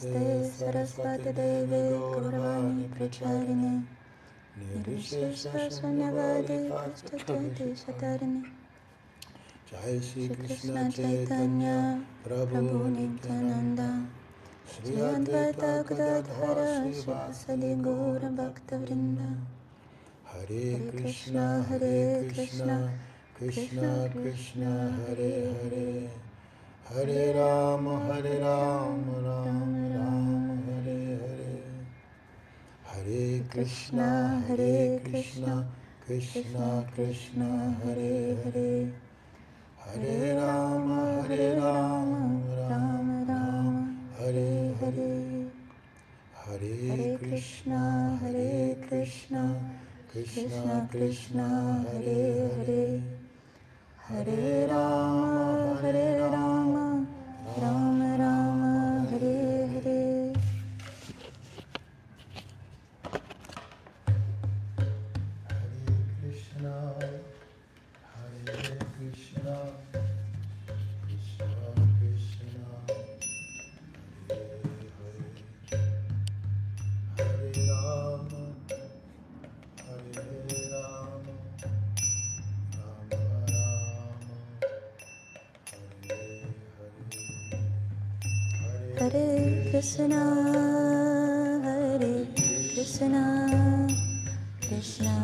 Namaste Saraswati Deve Gauravani Pracharine Nirvishesha Shanyavadi Pashtatyante Shatarini Jai Shri Krishna Chaitanya Prabhu Nityananda Shri Advaita Gadadhara Shivasadi Gaura Bhaktavrinda Hare Krishna Krishna Krishna Hare Hare Hare Rama Rama Rama Hare Hare Hare Krishna Krishna Krishna Hare Hare Hare Rama Rama Rama Hare Hare Hare Krishna Krishna Krishna Hare Hare Hare Rama Rama Rama Hare Hare. Hare Krishna, Krishna Krishna, Hare Hare, Hare Rama, Rama Rama, Hare Krishna. Krishna,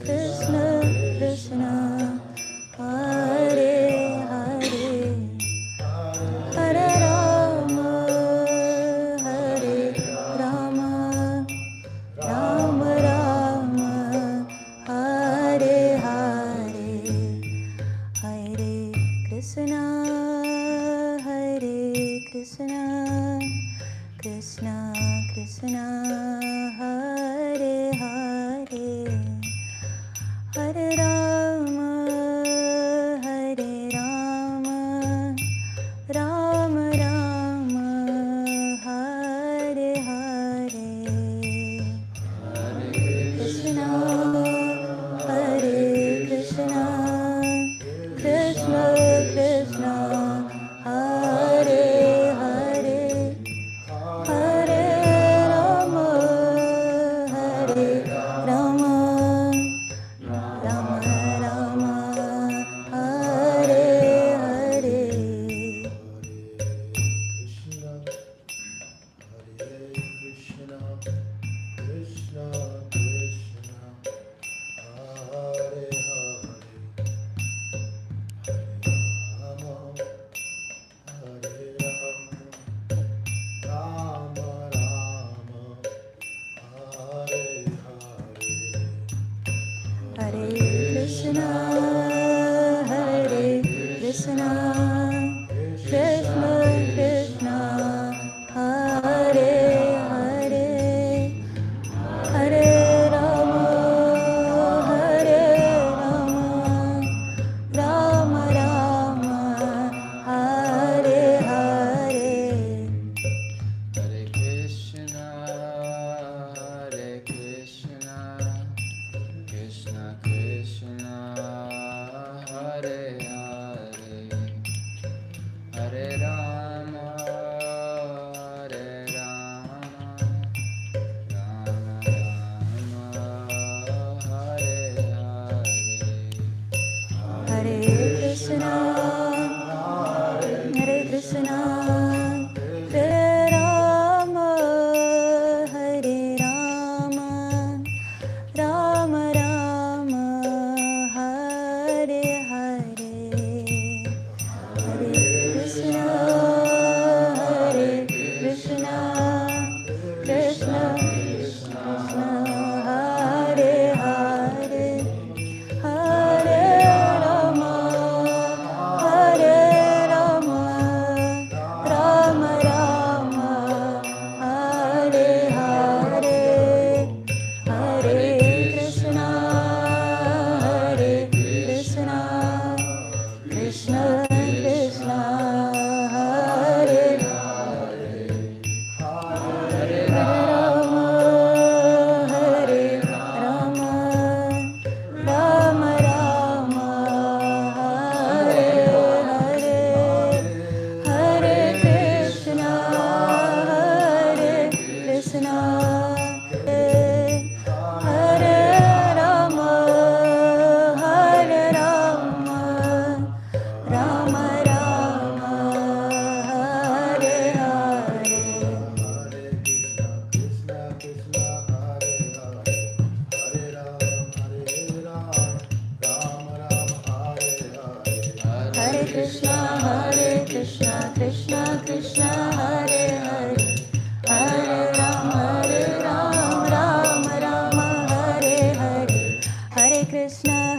Krishna Krishna, Hare Hare, Hare Rama, Rama Rama, Hare Hare, Hare Krishna, Krishna Krishna, Hare Hare, Hare Rama, Rama Rama, Hare Hare, Hare Krishna, Krishna Krishna, Hare Hare, Hare Rama, Rama Rama, Hare Hare. Hare Krishna, Krishna Krishna, Hare Hare, Hare Rama, Rama Rama, Hare Hare. Hare Krishna, Krishna Krishna, Hare Hare, Hare Rama, Rama Rama, Hare Hare. Hare Krishna, Hare Rama, Rama Rama, Hare Hare. Krishna, Krishna Krishna, Hare Hare, Hare Rama, Rama Rama, Hare Hare, Hare Krishna,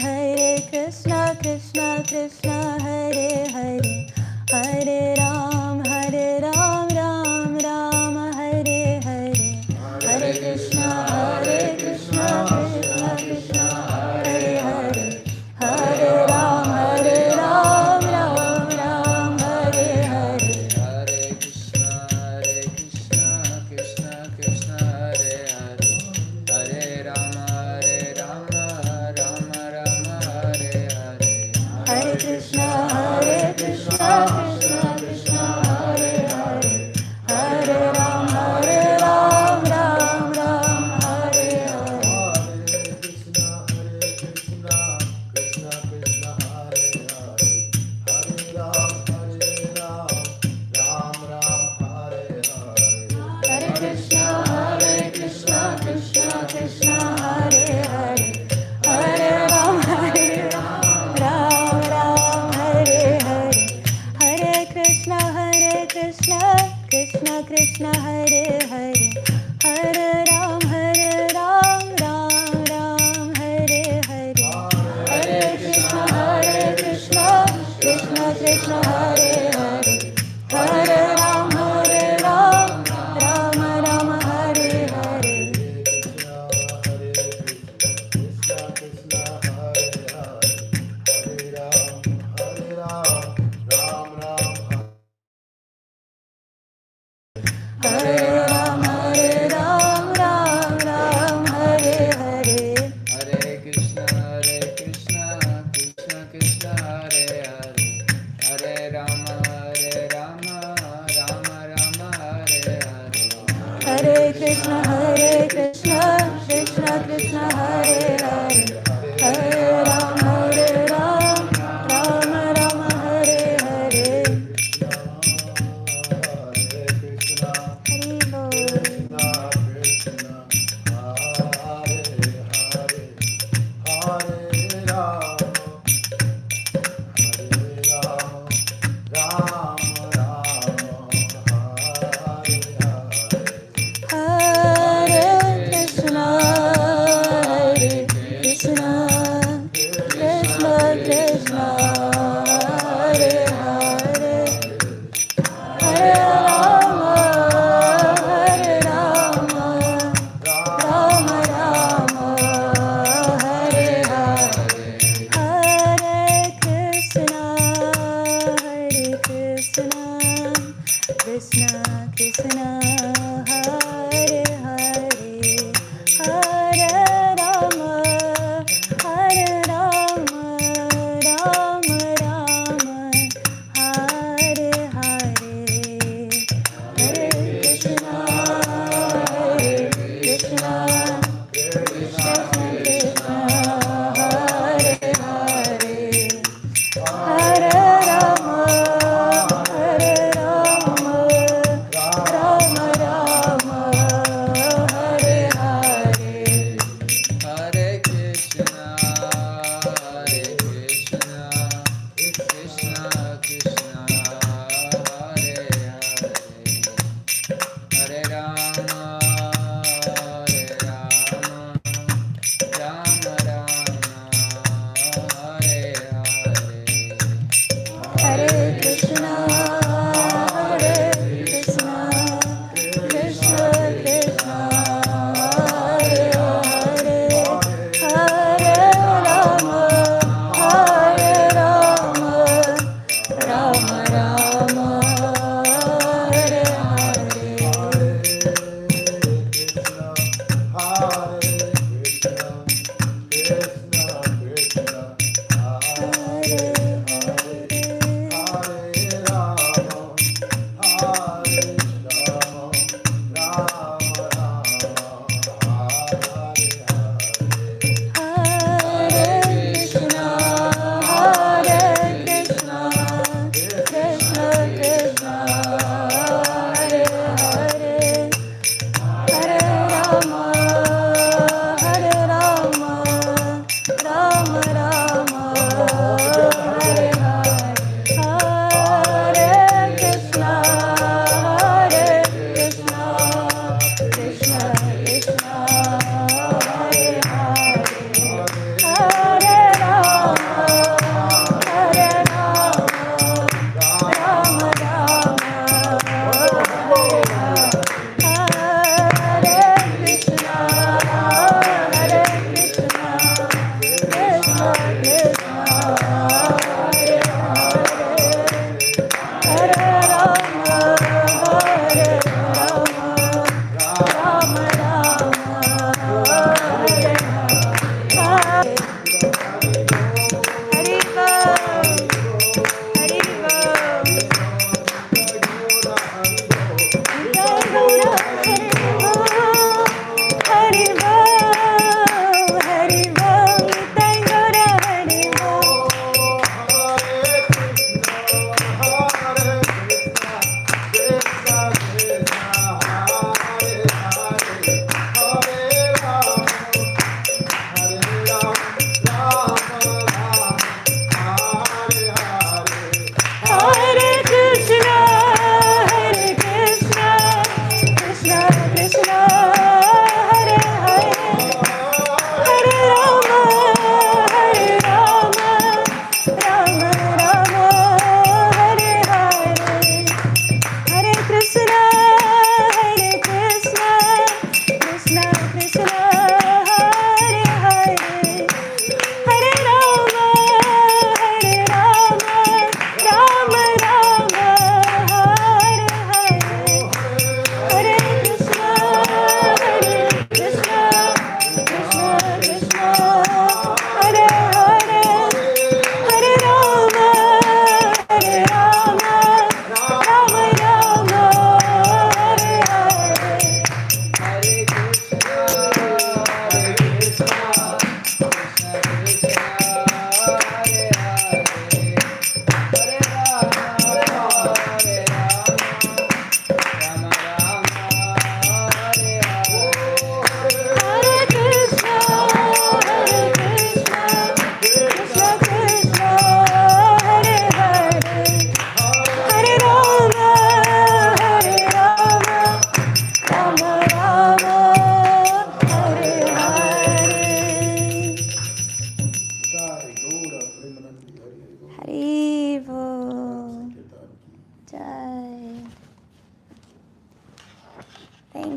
Krishna Krishna, Hare Hare, Hare Ram, Ram Ram, Hare Hare, Hare Krishna, Krishna Krishna, Hare Hare, Hare Ram, Ram Ram, Hare Hare, Hare Krishna, Krishna Krishna, Hare Hare, Hare Rama, Rama Rama, Hare Hare, Hare Krishna, Krishna Krishna, Hare Hare, Hare Ram, Ram Ram, Hare Hare, Hare Krishna, Krishna Krishna, Hare Hare, Hare Ram, Ram Ram, Hare Hare, Hare Krishna, Krishna Krishna, Hare Hare, Hare Ram, Ram Ram, Hare Hare, Hare Krishna, Krishna Krishna, Hare Hare, Hare Ram, Ram Rama, Hare Hare, Hare Ram, Ram Ram, Hare Hare, Hare Krishna, Krishna Krishna, Hare Hare, Hare Rama, Rama Hare Hare, Hare Krishna, Krishna Krishna, Hare Hare, Hare Rama, Rama Hare Hare, Hari Bol. Hare Krishna,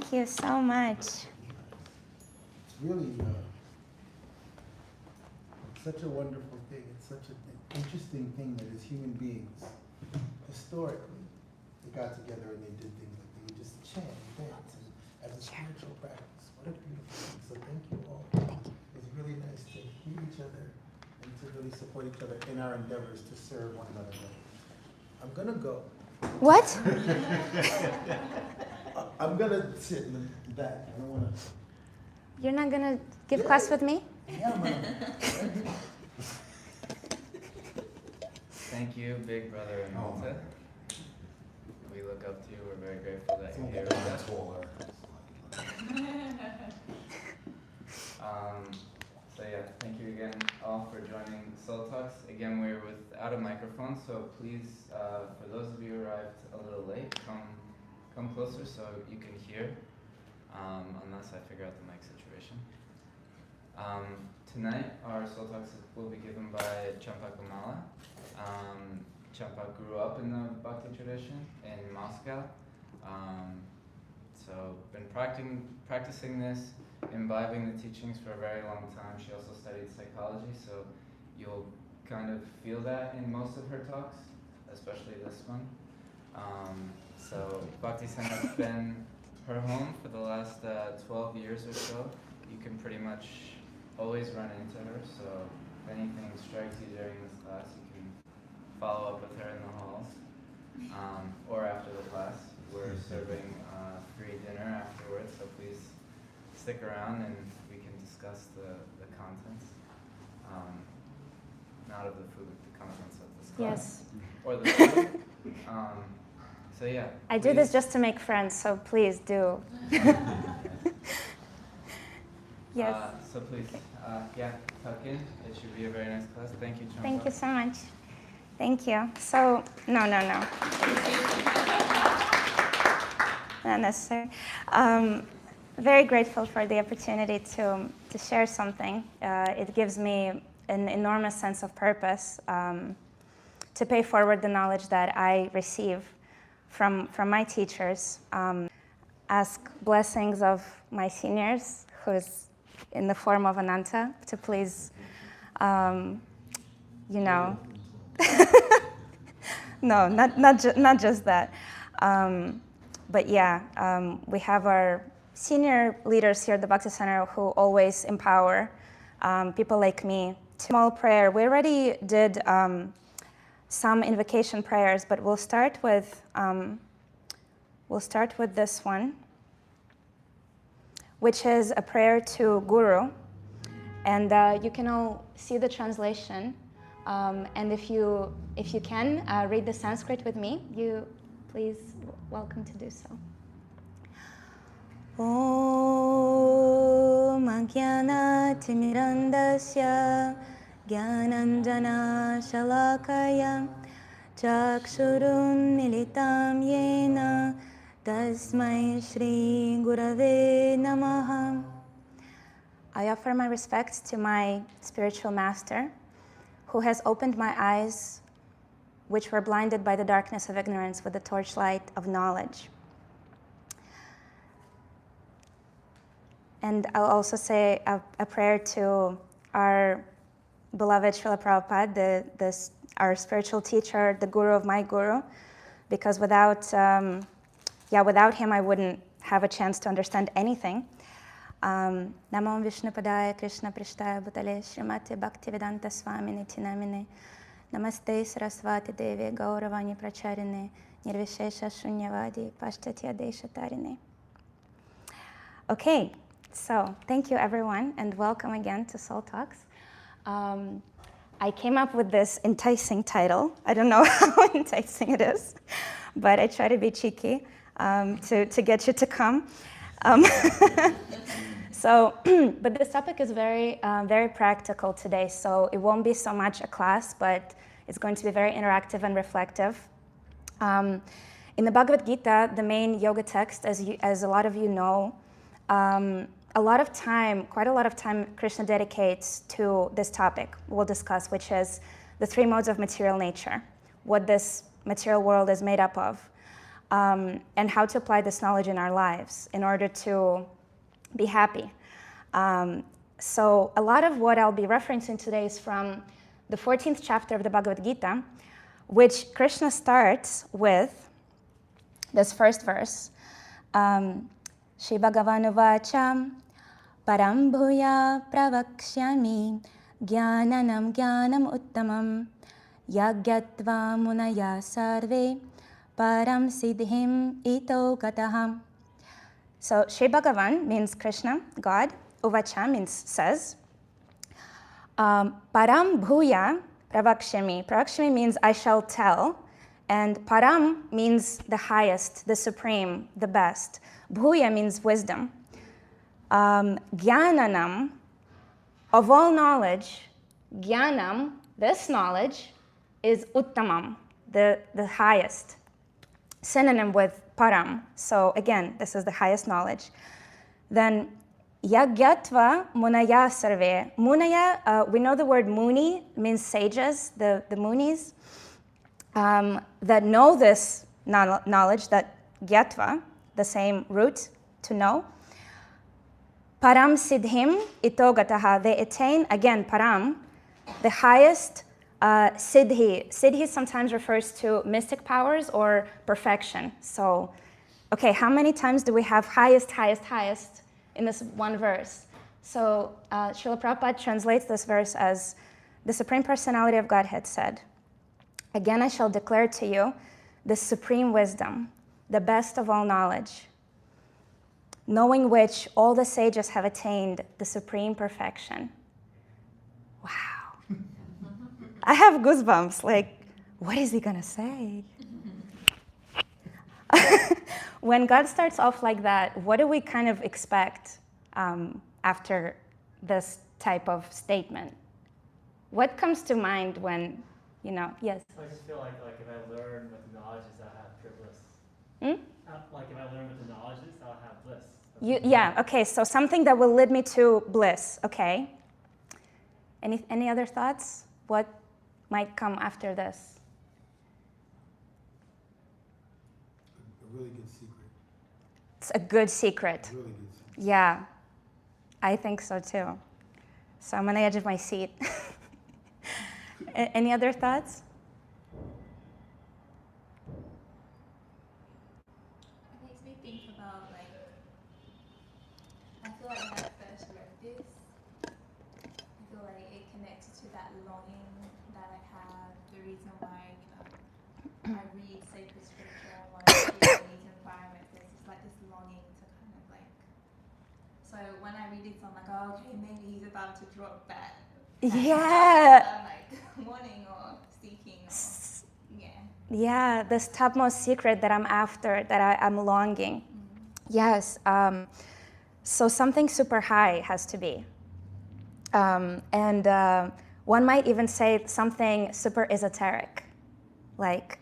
Thank you so much. It's really such a wonderful thing. It's such an interesting thing that as human beings, historically, they got together and they did things like they would just chant and dance and as a spiritual practice. What a beautiful thing. So thank you all. It's really nice to hear each other and to really support each other in our endeavors to serve one another better. I'm gonna go. What? I'm gonna sit in the back. I don't wanna. You're not gonna give class with me? Yeah, man. Thank you, big brother in Malta. We look up to you. We're very grateful that you're here with us. So yeah, thank you again all for joining Soul Talks. Again, we're without a microphone, so please, for those of you who arrived a little late, come closer so you can hear, unless I figure out the mic situation. Tonight, our Soul Talks will be given by Champaka. Champak grew up in the Bhakti tradition in Moscow. So been practicing this, imbibing the teachings for a very long time. She also studied psychology, so you'll kind of feel that in most of her talks, especially this one. So Bhakti Center's been her home for the last 12 years or so. You can pretty much always run into her, so if anything strikes you during this class, you can follow up with her in the halls, or after the class. We're serving free dinner afterwards, so please stick around and we can discuss the contents. Not of the food, the contents of this class. Yes. Or the food. So yeah. I do this just to make friends, so please do. Yes. So please, yeah, tuck in. It should be a very nice class. Thank you, Champak. Thank you so much. Thank you. So, no. Not necessary. Very grateful for the opportunity to share something. It gives me an enormous sense of purpose to pay forward the knowledge that I receive from my teachers. Ask blessings of my seniors, who's in the form of Ananta, to please, no, not just that. But yeah, we have our senior leaders here at the Bhakti Center who always empower people like me. Small prayer. We already did some invocation prayers, but we'll start with this one, which is a prayer to Guru, and you can all see the translation. And if you can read the Sanskrit with me, you please welcome to do so. Om Ajnana-timirandasya Jnananjana Shalakaya Chakshurun Militam Yena Tasmai Shri Gurave Namaha. I offer my respects to my spiritual master, who has opened my eyes, which were blinded by the darkness of ignorance with the torchlight of knowledge. And I'll also say a prayer to our beloved Srila Prabhupada, our spiritual teacher, the guru of my guru, because without him I wouldn't have a chance to understand anything. Namo Vishnupadaya Krishna Prishtaya Bhutale Srimati Bhaktivedanta Swamini Tinamine Namaste Saraswati Devi Gauravani Pracharine Nirvishesha Shunyavadi Pashtatya Deshatarine. Okay, so thank you everyone and welcome again to Soul Talks. I came up with this enticing title. I don't know how enticing it is, but I try to be cheeky to get you to come. But this topic is very practical today, so it won't be so much a class, but it's going to be very interactive and reflective. In the Bhagavad-gītā, the main yoga text, as a lot of you know, quite a lot of time Krishna dedicates to this topic we'll discuss, which is the three modes of material nature, what this material world is made up of. and how to apply this knowledge in our lives in order to be happy. So a lot of what I'll be referencing today is from the 14th chapter of the Bhagavad-gītā, which Krishna starts with this first verse. Shri Bhagavan Uvacha Param Bhuya Pravakshyami Jnananam Jnanam Uttamam Yagyatva Munaya Sarve Param Siddhim Ito Gataham. So Shri Bhagavan means Krishna, God. Uvacha means says. Param Bhuya Pravakshyami. Pravakshyami means I shall tell. And Param means the highest, the supreme, the best. Bhuya means wisdom. Jnananam, of all knowledge, Jnanam, this knowledge, is Uttamam, the highest. Synonym with Param. So again, this is the highest knowledge. Then Yagyatva Munaya Sarve. Munaya, we know the word Muni means sages, the Munis, that know this knowledge, that Gyatva, the same root, to know. Param Siddhim Ito Gataha. They attain, again, Param, the highest Siddhi. Siddhi sometimes refers to mystic powers or perfection. So, okay, how many times do we have highest, highest, highest in this one verse? So Srila Prabhupada translates this verse as the Supreme Personality of Godhead said, again I shall declare to you the supreme wisdom, the best of all knowledge, knowing which all the sages have attained the supreme perfection. Wow. I have goosebumps, like, what is he gonna say? When God starts off like that, what do we kind of expect after this type of statement? What comes to mind when, yes? I just feel like if I learn with the knowledge, I'll have pure bliss. Like if I learn with the knowledge, I'll have bliss. Yeah, okay, so something that will lead me to bliss, okay. Any other thoughts? What might come after this? A really good secret. It's a good secret. Really good secret. Yeah, I think so too. So I'm on the edge of my seat. Any other thoughts? It makes me think about, I feel like when I first read this, I feel like it connected to that longing that I have, the reason why, I read sacred scripture and want to be in these environments. There's just like this longing to kind of so when I read it, I'm like, oh, okay, maybe he's about to drop that. Yeah. I'm like wanting or seeking or, yeah. Yeah, this topmost secret that I'm after, that I'm longing. Mm-hmm. Yes. So something super high has to be. And one might even say something super esoteric. Like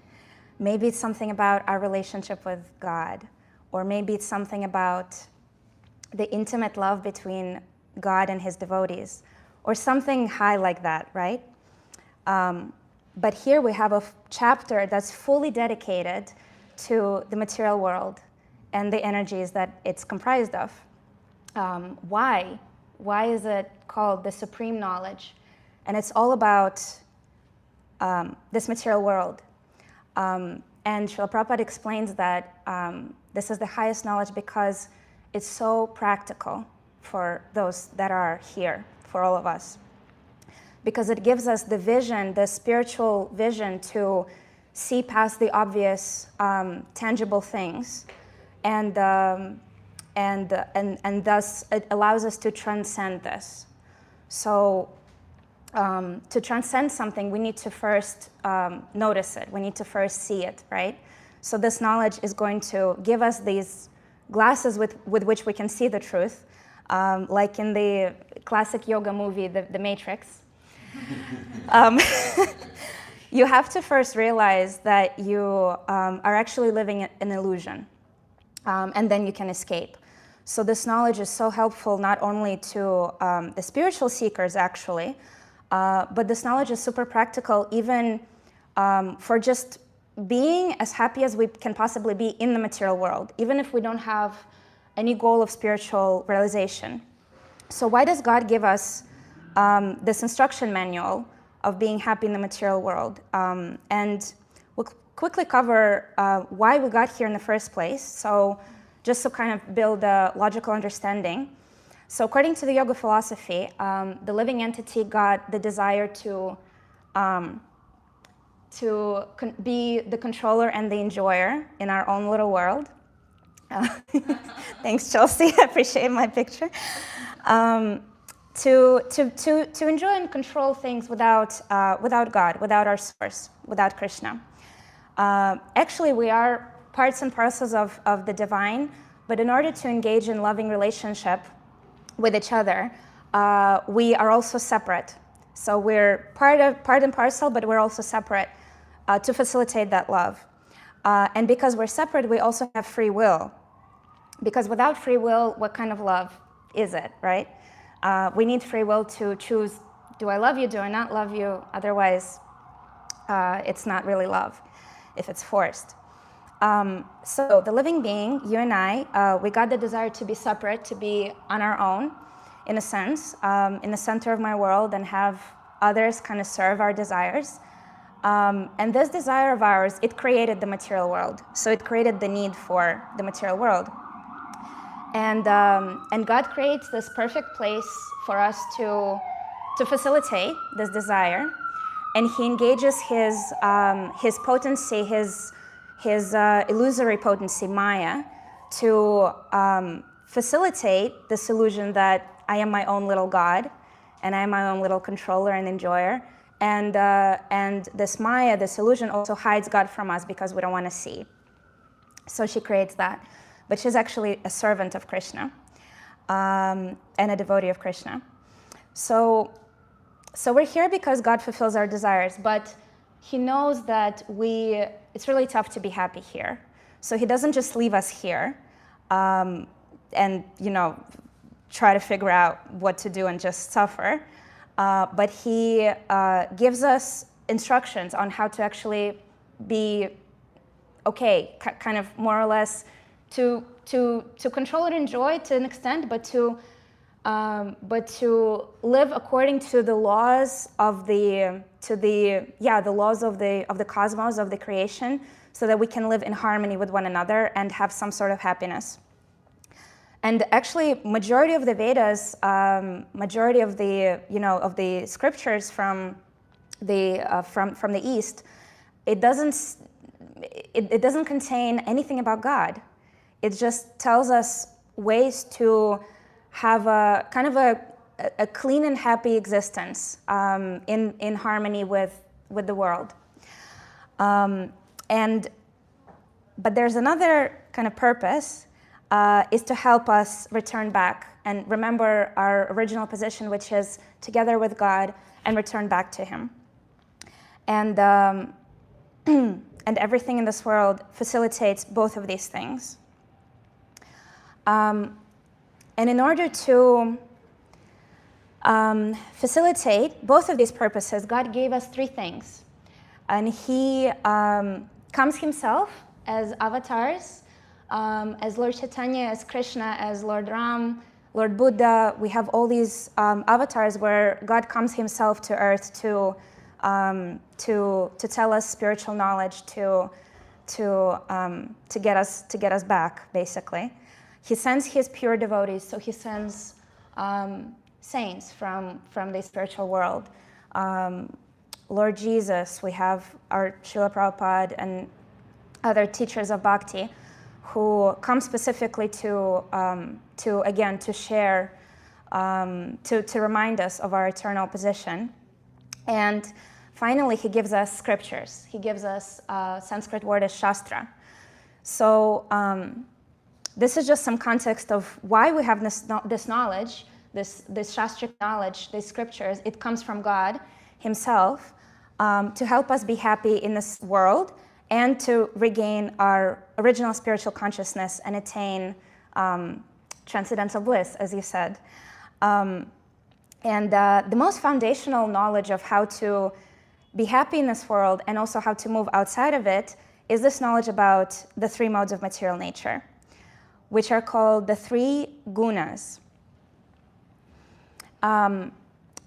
maybe it's something about our relationship with God, or maybe it's something about the intimate love between God and his devotees, or something high like that, right? But here we have a chapter that's fully dedicated to the material world and the energies that it's comprised of. Why? Why is it called the supreme knowledge? And it's all about this material world. And Srila Prabhupada explains that this is the highest knowledge because it's so practical for those that are here, for all of us. Because it gives us the vision, the spiritual vision to see past the obvious tangible things. And thus it allows us to transcend this. So to transcend something, we need to first notice it. We need to first see it, right? So this knowledge is going to give us these glasses with which we can see the truth, like in the classic yoga movie, The Matrix. You have to first realize that you are actually living an illusion, and then you can escape. So this knowledge is so helpful not only to the spiritual seekers, actually, but this knowledge is super practical even for just being as happy as we can possibly be in the material world, even if we don't have any goal of spiritual realization. So why does God give us this instruction manual of being happy in the material world? And we'll quickly cover why we got here in the first place. So just to kind of build a logical understanding. So according to the yoga philosophy, the living entity got the desire to be the controller and the enjoyer in our own little world. Thanks, Chelsea. I appreciate my picture. To enjoy and control things without God, without our source, without Krishna. Actually, we are parts and parcels of the divine, but in order to engage in loving relationship with each other, we are also separate. So we're part and parcel, but we're also separate to facilitate that love. And because we're separate, we also have free will. Because without free will, what kind of love is it, right? We need free will to choose, do I love you, do I not love you? Otherwise, it's not really love, if it's forced. So the living being, you and I, we got the desire to be separate, to be on our own, in a sense, in the center of my world, and have others kind of serve our desires. And this desire of ours, it created the material world. So it created the need for the material world. And God creates this perfect place for us to facilitate this desire. And he engages his potency, his illusory potency, Maya, to facilitate this illusion that I am my own little God, and I am my own little controller and enjoyer. And this Maya, this illusion, also hides God from us because we don't want to see. So she creates that. But she's actually a servant of Krishna and a devotee of Krishna. So we're here because God fulfills our desires, but he knows that it's really tough to be happy here. So he doesn't just leave us here and, try to figure out what to do and just suffer. But he gives us instructions on how to actually be okay, kind of more or less to control and enjoy to an extent, but to live according to the laws of the laws of the cosmos, of the creation, so that we can live in harmony with one another and have some sort of happiness. And actually, majority of the Vedas, majority of the scriptures from the East, it doesn't contain anything about God. It just tells us ways to have a kind of a clean and happy existence in harmony with the world. But there's another kind of purpose, is to help us return back and remember our original position, which is together with God, and return back to Him. And and everything in this world facilitates both of these things. And in order to facilitate both of these purposes, God gave us three things. And He comes Himself as avatars, as Lord Chaitanya, as Krishna, as Lord Ram, Lord Buddha. We have all these avatars where God comes Himself to earth to tell us spiritual knowledge, to get us back, basically. He sends His pure devotees, so He sends saints from the spiritual world. Lord Jesus, we have our Srila Prabhupada and other teachers of Bhakti who come specifically to share, to remind us of our eternal position. And finally, He gives us scriptures. He gives us Sanskrit word as Shastra. So this is just some context of why we have this knowledge, this Shastric knowledge, these scriptures. It comes from God Himself to help us be happy in this world and to regain our original spiritual consciousness and attain transcendental bliss, as you said. And the most foundational knowledge of how to be happy in this world and also how to move outside of it is this knowledge about the three modes of material nature, which are called the three gunas.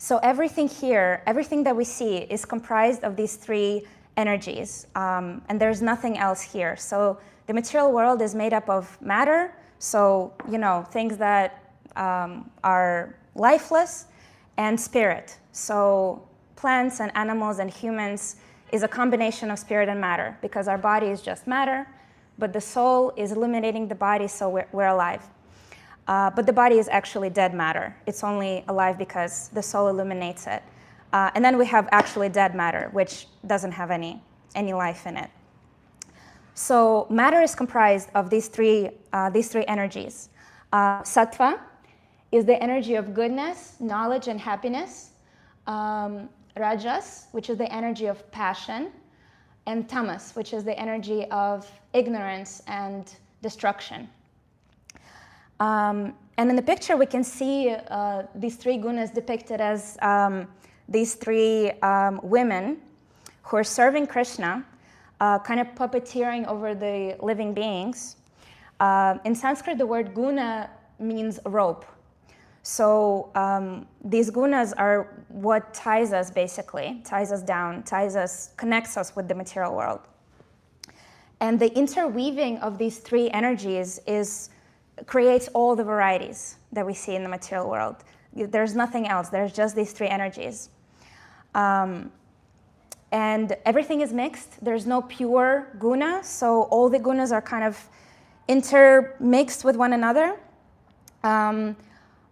So everything here, everything that we see is comprised of these three energies, and there's nothing else here. So the material world is made up of matter, so things that are lifeless, and spirit. So plants and animals and humans is a combination of spirit and matter, because our body is just matter, but the soul is illuminating the body, so we're alive. But the body is actually dead matter. It's only alive because the soul illuminates it. And then we have actually dead matter, which doesn't have any life in it. So matter is comprised of these three energies. Sattva is the energy of goodness, knowledge, and happiness. Rajas, which is the energy of passion, and tamas, which is the energy of ignorance and destruction. And in the picture, we can see these three gunas depicted as these three women who are serving Krishna, kind of puppeteering over the living beings. In Sanskrit, the word guna means rope. So these gunas are what ties us, basically, ties us down, connects us with the material world. And the interweaving of these three energies creates all the varieties that we see in the material world. There's nothing else. There's just these three energies. And everything is mixed. There's no pure guna, so all the gunas are kind of intermixed with one another.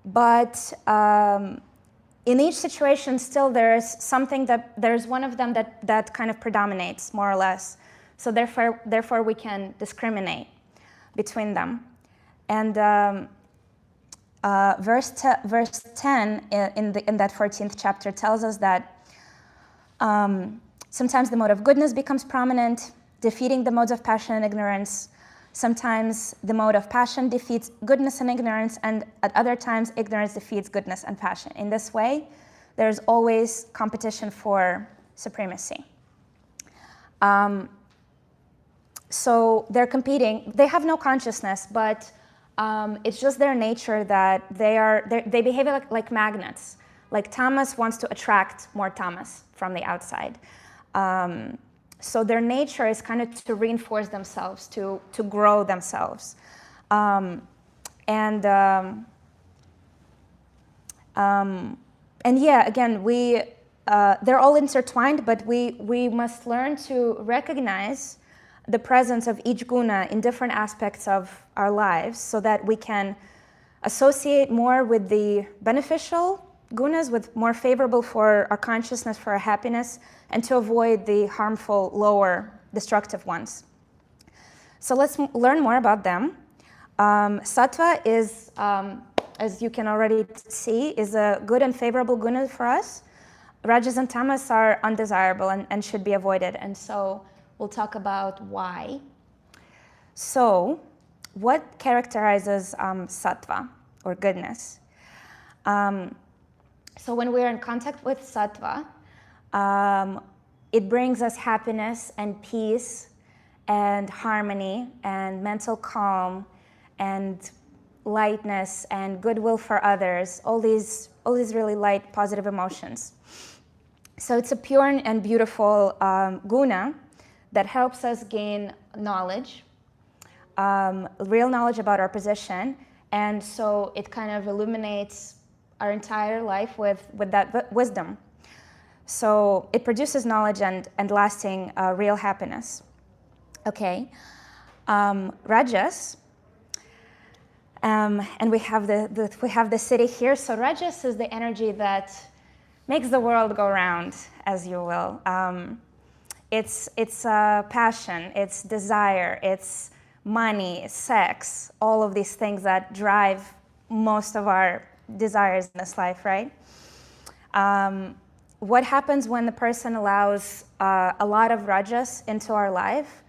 But in each situation, still there's one of them that kind of predominates, more or less. So therefore we can discriminate between them. And verse 10 in that 14th chapter tells us that sometimes the mode of goodness becomes prominent, defeating the modes of passion and ignorance. Sometimes the mode of passion defeats goodness and ignorance, and at other times, ignorance defeats goodness and passion. In this way, there's always competition for supremacy. So they're competing. They have no consciousness, but it's just their nature that they behave like magnets. Like tamas wants to attract more tamas from the outside. So their nature is kind of to reinforce themselves, to grow themselves. And yeah, again, they're all intertwined, but we must learn to recognize the presence of each guna in different aspects of our lives so that we can associate more with the beneficial gunas, with more favorable for our consciousness, for our happiness, and to avoid the harmful, lower, destructive ones. So let's learn more about them. Sattva is, as you can already see, is a good and favorable guna for us. Rajas and tamas are undesirable and should be avoided. And so we'll talk about why. So what characterizes sattva, or goodness? So when we're in contact with sattva, it brings us happiness and peace and harmony and mental calm and lightness and goodwill for others, all these really light, positive emotions. So it's a pure and beautiful guna that helps us gain knowledge, real knowledge about our position, and so it kind of illuminates our entire life with that wisdom. So it produces knowledge and lasting real happiness. Okay, Rajas, and we have the city here. So Rajas is the energy that makes the world go round, as you will. It's passion, it's desire, it's money, sex, all of these things that drive most of our desires in this life, right? What happens when the person allows a lot of rajas into our life?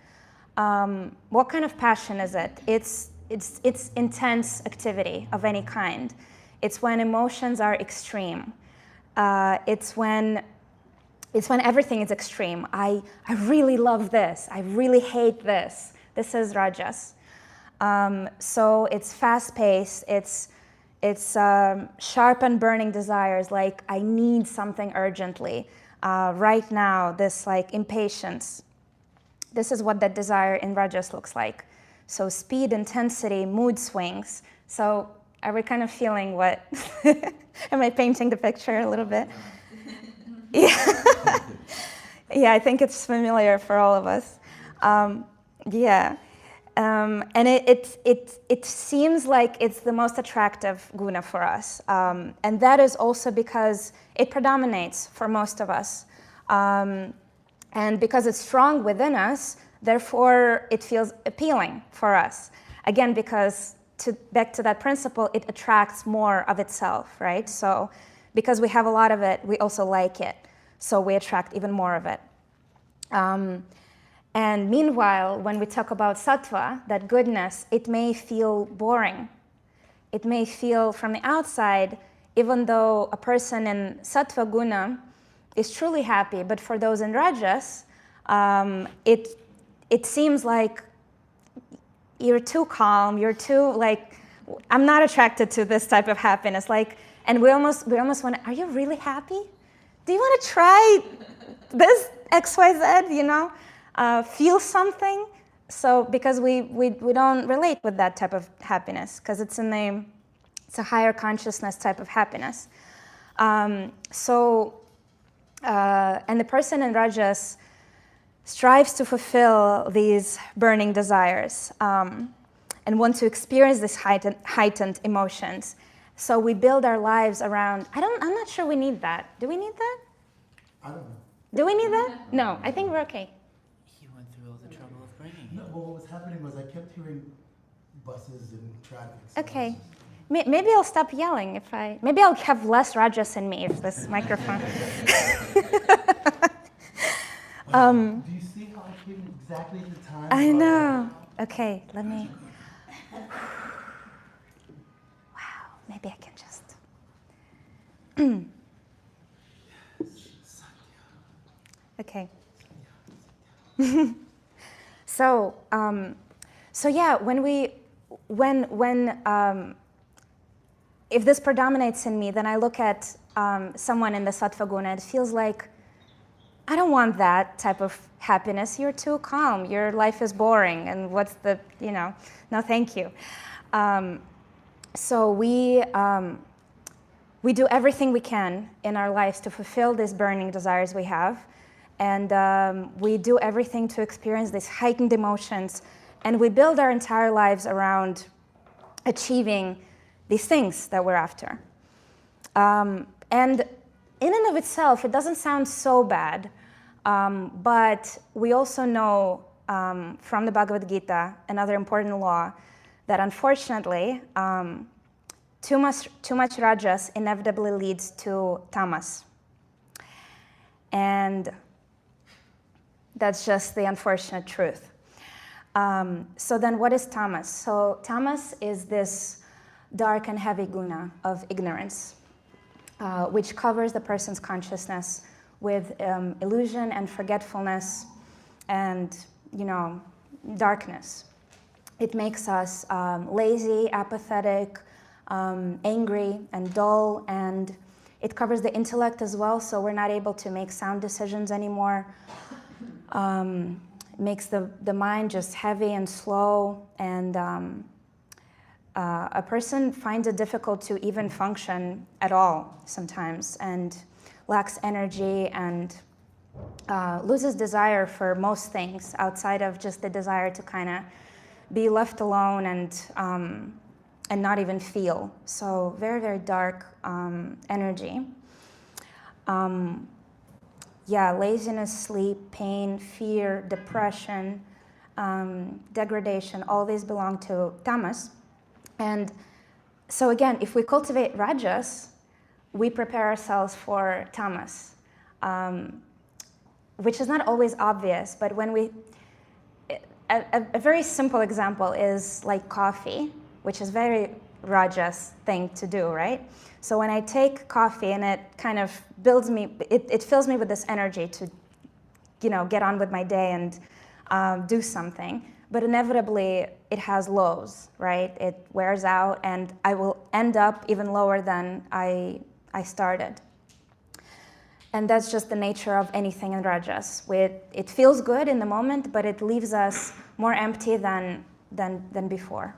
What kind of passion is it? It's intense activity of any kind. It's when emotions are extreme. It's when it's when everything is extreme. I really love this. I really hate this. This is rajas. So it's fast-paced. It's sharp and burning desires. Like I need something urgently right now. This like impatience. This is what that desire in rajas looks like. So speed, intensity, mood swings. So are we kind of feeling what? Am I painting the picture a little bit? Yeah. Yeah, I think it's familiar for all of us. Yeah. And it seems like it's the most attractive guna for us. And that is also because it predominates for most of us. And because it's strong within us, therefore it feels appealing for us. Again, because back to that principle, it attracts more of itself, right? So because we have a lot of it, we also like it. So we attract even more of it. And meanwhile, when we talk about sattva, that goodness, it may feel boring. It may feel from the outside, even though a person in sattva guna is truly happy, but for those in rajas, it seems like you're too calm, you're too like, I'm not attracted to this type of happiness. Like, and we almost want to, are you really happy? Do you want to try this XYZ, you know? Feel something? So because we don't relate with that type of happiness, because it's a higher consciousness type of happiness. And the person in rajas strives to fulfill these burning desires and want to experience these heightened emotions. So we build our lives around, I'm not sure we need that. Do we need that? I don't know. Do we need that? No, I think we're okay. He went through all the trouble of bringing No, it. well, what was happening was I kept hearing buses and traffic. So Okay. Maybe I'll stop yelling maybe I'll have less rajas in me if this microphone. Do you see how I came exactly at the time? I know. Okay, let me. Wow, maybe I can just. Okay. So yeah, if this predominates in me, then I look at someone in the sattva guna. It feels like I don't want that type of happiness. You're too calm. Your life is boring. And what's the, no, thank you. So we do everything we can in our lives to fulfill these burning desires we have. And we do everything to experience these heightened emotions. And we build our entire lives around achieving these things that we're after. And in and of itself, it doesn't sound so bad. But we also know from the Bhagavad-gītā, another important law, that unfortunately, too much rajas inevitably leads to tamas. And that's just the unfortunate truth. So then what is tamas? So tamas is this dark and heavy guna of ignorance, which covers the person's consciousness with illusion and forgetfulness and, darkness. It makes us lazy, apathetic, angry, and dull, and it covers the intellect as well, so we're not able to make sound decisions anymore. Makes the mind just heavy and slow, and a person finds it difficult to even function at all sometimes, and lacks energy and loses desire for most things outside of just the desire to kind of be left alone and not even feel. So very, very dark energy. Laziness, sleep, pain, fear, depression, degradation, all these belong to tamas. And so again, if we cultivate rajas, we prepare ourselves for tamas, which is not always obvious, but when a very simple example is like coffee, which is very rajas thing to do, right? So when I take coffee and it kind of builds me, it fills me with this energy to, get on with my day and do something. But inevitably, it has lows, right? It wears out, and I will end up even lower than I started. And that's just the nature of anything in Rajas. It feels good in the moment, but it leaves us more empty than before.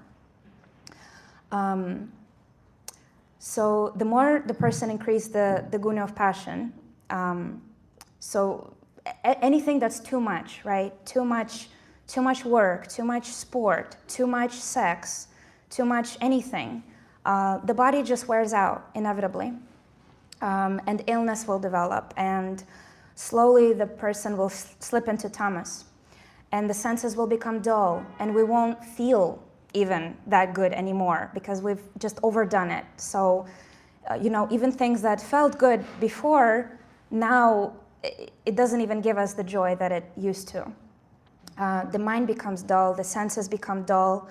So the more the person increased the guna of passion, so anything that's too much, right? Too much work, too much sport, too much sex, too much anything. The body just wears out inevitably. And illness will develop, and slowly the person will slip into tamas, and the senses will become dull, and we won't feel even that good anymore because we've just overdone it. So, even things that felt good before, now it doesn't even give us the joy that it used to. The mind becomes dull, the senses become dull,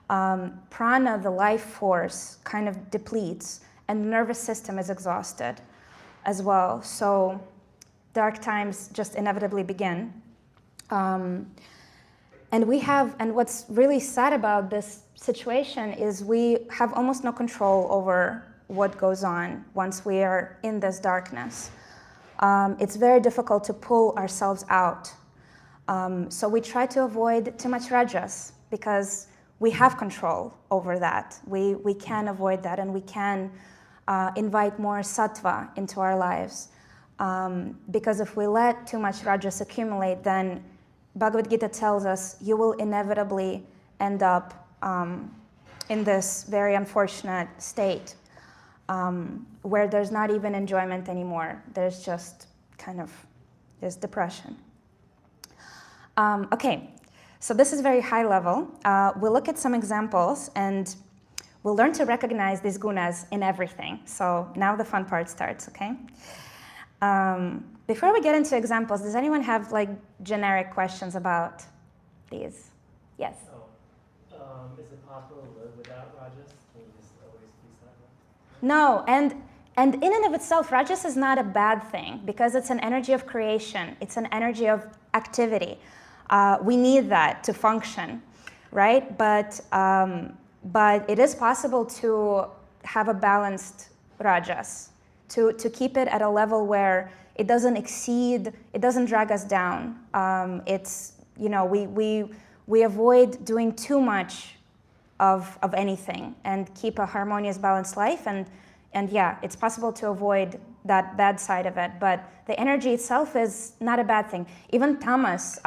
prana, the life force, kind of depletes, and the nervous system is exhausted as well. So dark times just inevitably begin. And what's really sad about this situation is we have almost no control over what goes on once we are in this darkness. It's very difficult to pull ourselves out. So we try to avoid too much rajas because we have control over that. We can avoid that, and we can invite more sattva into our lives. Because if we let too much rajas accumulate, then Bhagavad-gītā tells us you will inevitably end up in this very unfortunate state where there's not even enjoyment anymore. There's just there's depression. Okay, so this is very high level. We'll look at some examples, and we'll learn to recognize these gunas in everything. So now the fun part starts, okay? Before we get into examples, does anyone have generic questions about these? Yes? Is it possible to live without rajas? Can you just always be sattva? No, and in and of itself, rajas is not a bad thing because it's an energy of creation. It's an energy of activity. We need that to function, right? But it is possible to have a balanced rajas, to keep it at a level where it doesn't exceed, it doesn't drag us down. We avoid doing too much of anything and keep a harmonious, balanced life. And yeah, it's possible to avoid that bad side of it, but the energy itself is not a bad thing. Even tamas,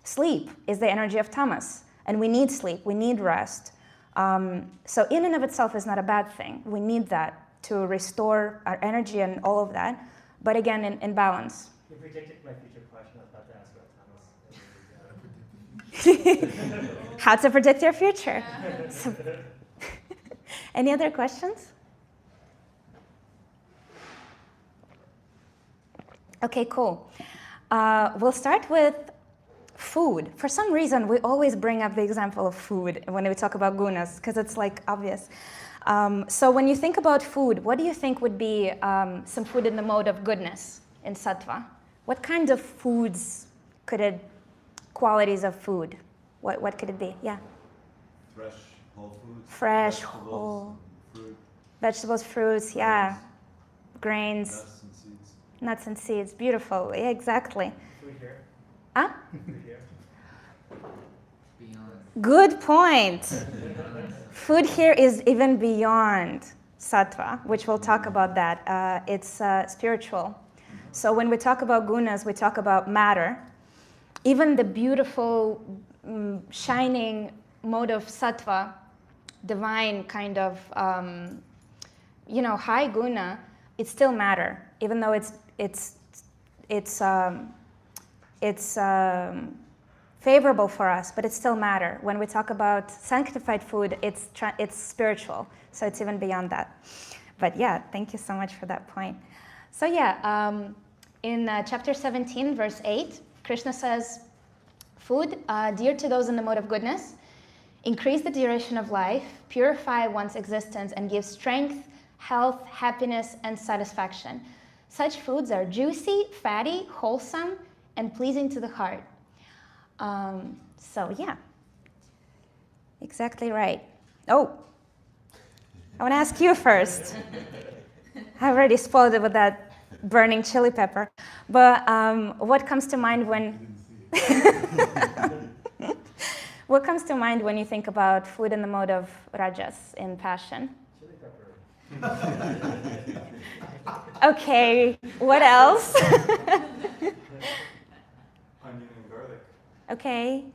sleep is the energy of tamas, and we need sleep, we need rest. So in and of itself is not a bad thing. We need that to restore our energy and all of that, but again, in balance. You predicted my future question. I was about to ask about tamas. How to predict your future. So, any other questions? Okay, cool. We'll start with food. For some reason, we always bring up the example of food when we talk about gunas, because it's obvious. So when you think about food, what do you think would be some food in the mode of goodness in sattva? What kind of foods qualities of food? What could it be? Yeah? Fresh, whole foods. Fresh, vegetables, whole. Fruit. Vegetables, fruits, yeah. Grains. Nuts and seeds. Nuts and seeds. Beautiful. Yeah, exactly. Food here. Huh? Food here. Beyond. Good point. Food here is even beyond sattva, which we'll talk about that. It's spiritual. So when we talk about gunas, we talk about matter. Even the beautiful, shining mode of sattva, divine kind of, high guna, it's still matter, even though it's favorable for us, but it's still matter. When we talk about sanctified food, it's spiritual, so it's even beyond that. But yeah, thank you so much for that point. So yeah, in chapter 17, verse 8, Krishna says, food dear to those in the mode of goodness, increase the duration of life, purify one's existence, and give strength, health, happiness, and satisfaction. Such foods are juicy, fatty, wholesome, and pleasing to the heart. So yeah, exactly right. Oh, I want to ask you first. I already spoiled it with that burning chili pepper. But what comes to mind when what comes to mind when you think about food in the mode of rajas, in passion? Chili pepper. Okay, what else? Onion and garlic. Okay.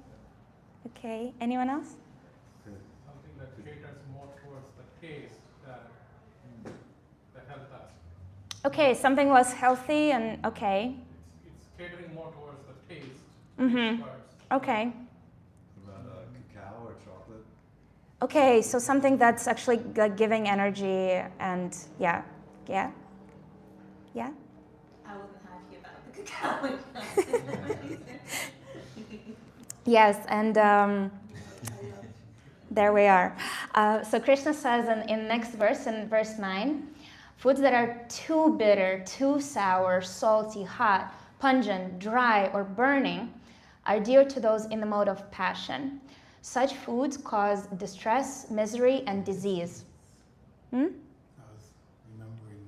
Okay, anyone else? Something that caters more towards the taste than the health aspect. Okay, something less healthy and okay. It's catering more towards the taste. Mhm. Parts. Okay. What about cacao or chocolate? Okay, so something that's actually like giving energy and yeah. Yeah. Yeah. I wasn't happy about the cacao. Yes, and there we are. So Krishna says in next verse, in verse 9, foods that are too bitter, too sour, salty, hot, pungent, dry, or burning are dear to those in the mode of passion. Such foods cause distress, misery, and disease. I was remembering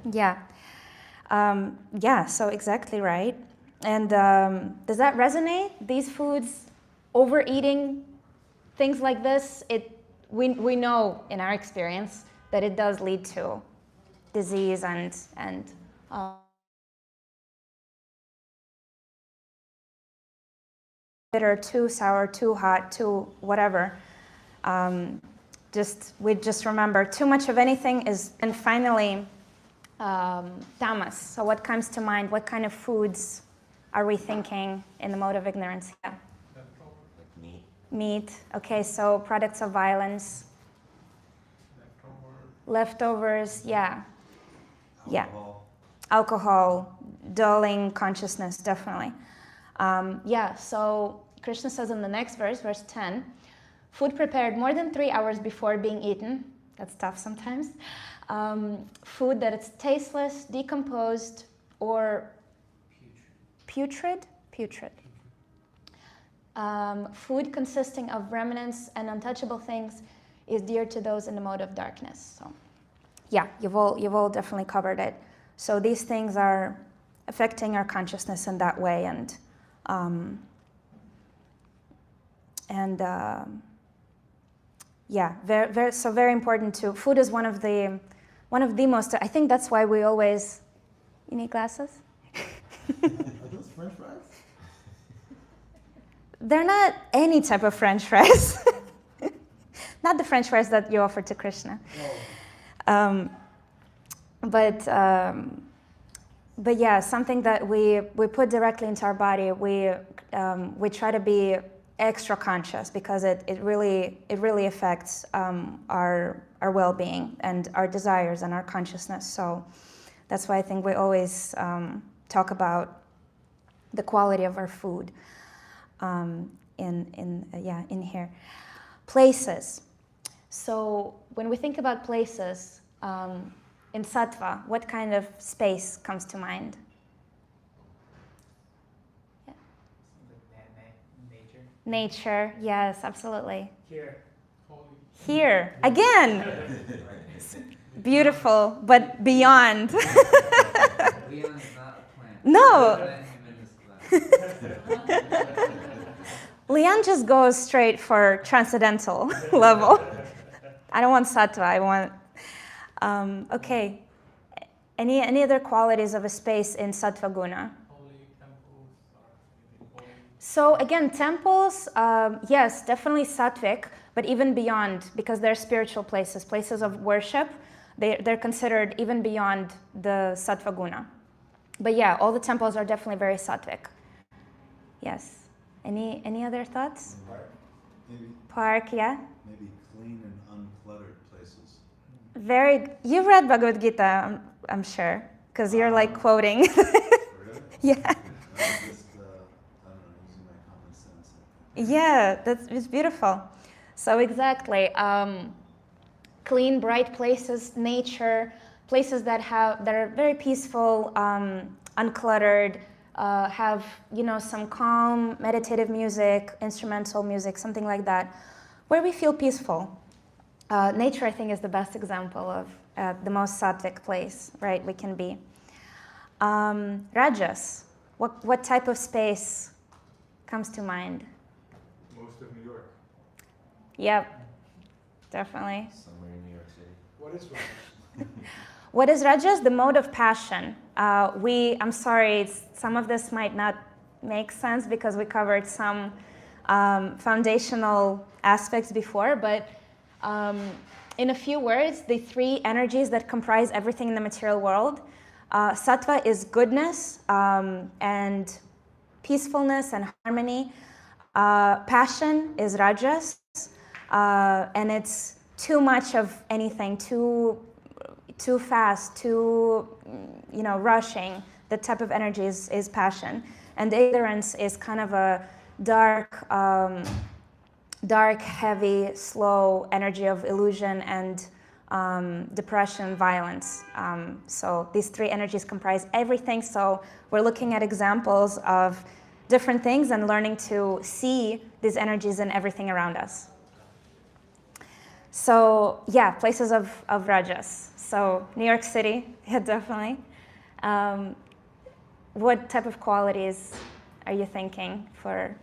this. Yeah. Yeah, so exactly right. And does that resonate? These foods, overeating, things like this, we know in our experience that it does lead to disease and bitter, too sour, too hot, too whatever. We just remember too much of anything is, and finally, tamas. So what comes to mind? What kind of foods are we thinking in the mode of ignorance? Yeah. Like meat. Meat. Okay, so products of violence. Leftovers. Yeah. Yeah. Alcohol, dulling consciousness, definitely. Yeah, so Krishna says in the next verse, verse 10, food prepared more than 3 hours before being eaten, that's tough sometimes, food that is tasteless, decomposed, or putrid. Food consisting of remnants and untouchable things is dear to those in the mode of darkness. So, yeah, you've all definitely covered it. So these things are affecting our consciousness in that way, and yeah, very important too. Food is one of the most. I think that's why we always. You need glasses? Are those French fries? They're not any type of French fries. Not the French fries that you offered to Krishna. Oh. But yeah, something that we put directly into our body. We try to be extra conscious because it really affects our well-being and our desires and our consciousness. So that's why I think we always talk about the quality of our food in here. Places. So when we think about places in sattva, what kind of space comes to mind? Yeah. Nature, yes, absolutely. Here. Here, again. Beautiful, but beyond. Leon is not a plant. No. Let him in this class. Leon just goes straight for transcendental level. I don't want sattva, I want... okay. Any other qualities of a space in sattva guna? Holy temples. So again, temples, yes, definitely sattvic, but even beyond, because they're spiritual places of worship. They're considered even beyond the sattva guna. But yeah, all the temples are definitely very sattvic. Yes. Any other thoughts? Park. Maybe. Park, yeah. Maybe clean and uncluttered places. You've read Bhagavad-gītā, I'm sure, because you're like quoting. Really? Yeah. I was just, I don't know, using my common sense. Yeah, it's beautiful. So exactly, clean, bright places, nature, places that are very peaceful, uncluttered, have some calm, meditative music, instrumental music, something like that, where we feel peaceful. Nature, I think, is the best example of the most sattvic place, right, we can be. Rajas, what type of space comes to mind? Most of New York. Yep, definitely. Somewhere in New York City. What is Rajas? What is Rajas? The mode of passion. I'm sorry, some of this might not make sense because we covered some foundational aspects before, but in a few words, the three energies that comprise everything in the material world. Sattva is goodness and peacefulness and harmony. Passion is Rajas, and it's too much of anything, too fast, too rushing. The type of energy is passion, and ignorance is kind of a dark, heavy, slow energy of illusion and depression, violence. So these three energies comprise everything. So we're looking at examples of different things and learning to see these energies in everything around us. So yeah, places of Rajas. So New York City, yeah, definitely. What type of qualities are you thinking for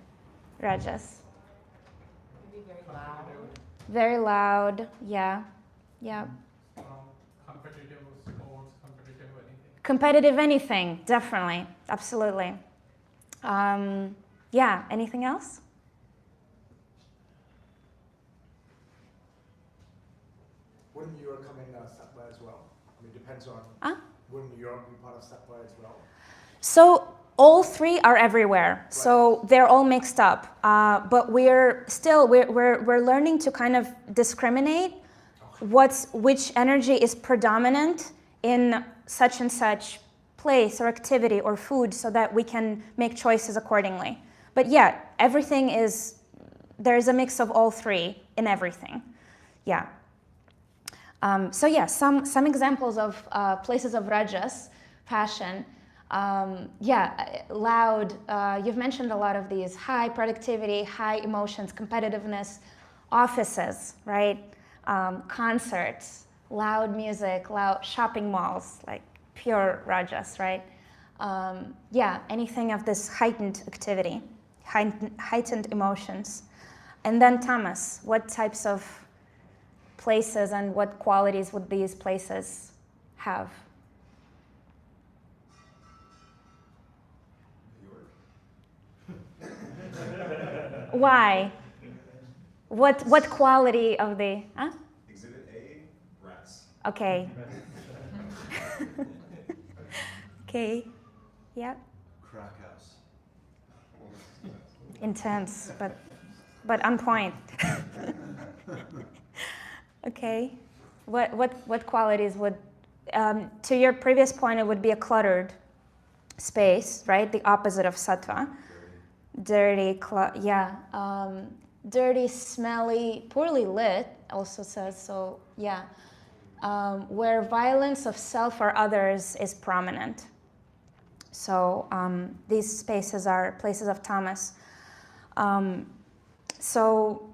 Rajas? Maybe very loud. Very loud, yeah. Competitive sports, competitive anything. Competitive anything, definitely, absolutely. Yeah, anything else? Wouldn't New York come in Sattva as well? I mean, depends on. Wouldn't New York be part of Sattva as well? So all three are everywhere. Right. So they're all mixed up. But we're learning to kind of discriminate which energy is predominant in such and such place or activity or food, so that we can make choices accordingly. But yeah, there's a mix of all three in everything. Yeah. So yeah, some examples of places of Rajas, passion. Loud. You've mentioned a lot of these: high productivity, high emotions, competitiveness, offices, right? Concerts, loud music, loud shopping malls, like pure Rajas, right? Anything of this heightened activity, heightened emotions. And then tamas, what types of places and what qualities would these places have? Why? What quality of the? Huh? Exhibit A, rats. Okay. Okay. Yeah. Crack house. Intense, but on point. Okay. What qualities would? To your previous point, it would be a cluttered space, right? The opposite of sattva. Dirty, dirty, smelly, poorly lit, also says, so yeah. Where violence of self or others is prominent. So these spaces are places of tamas. So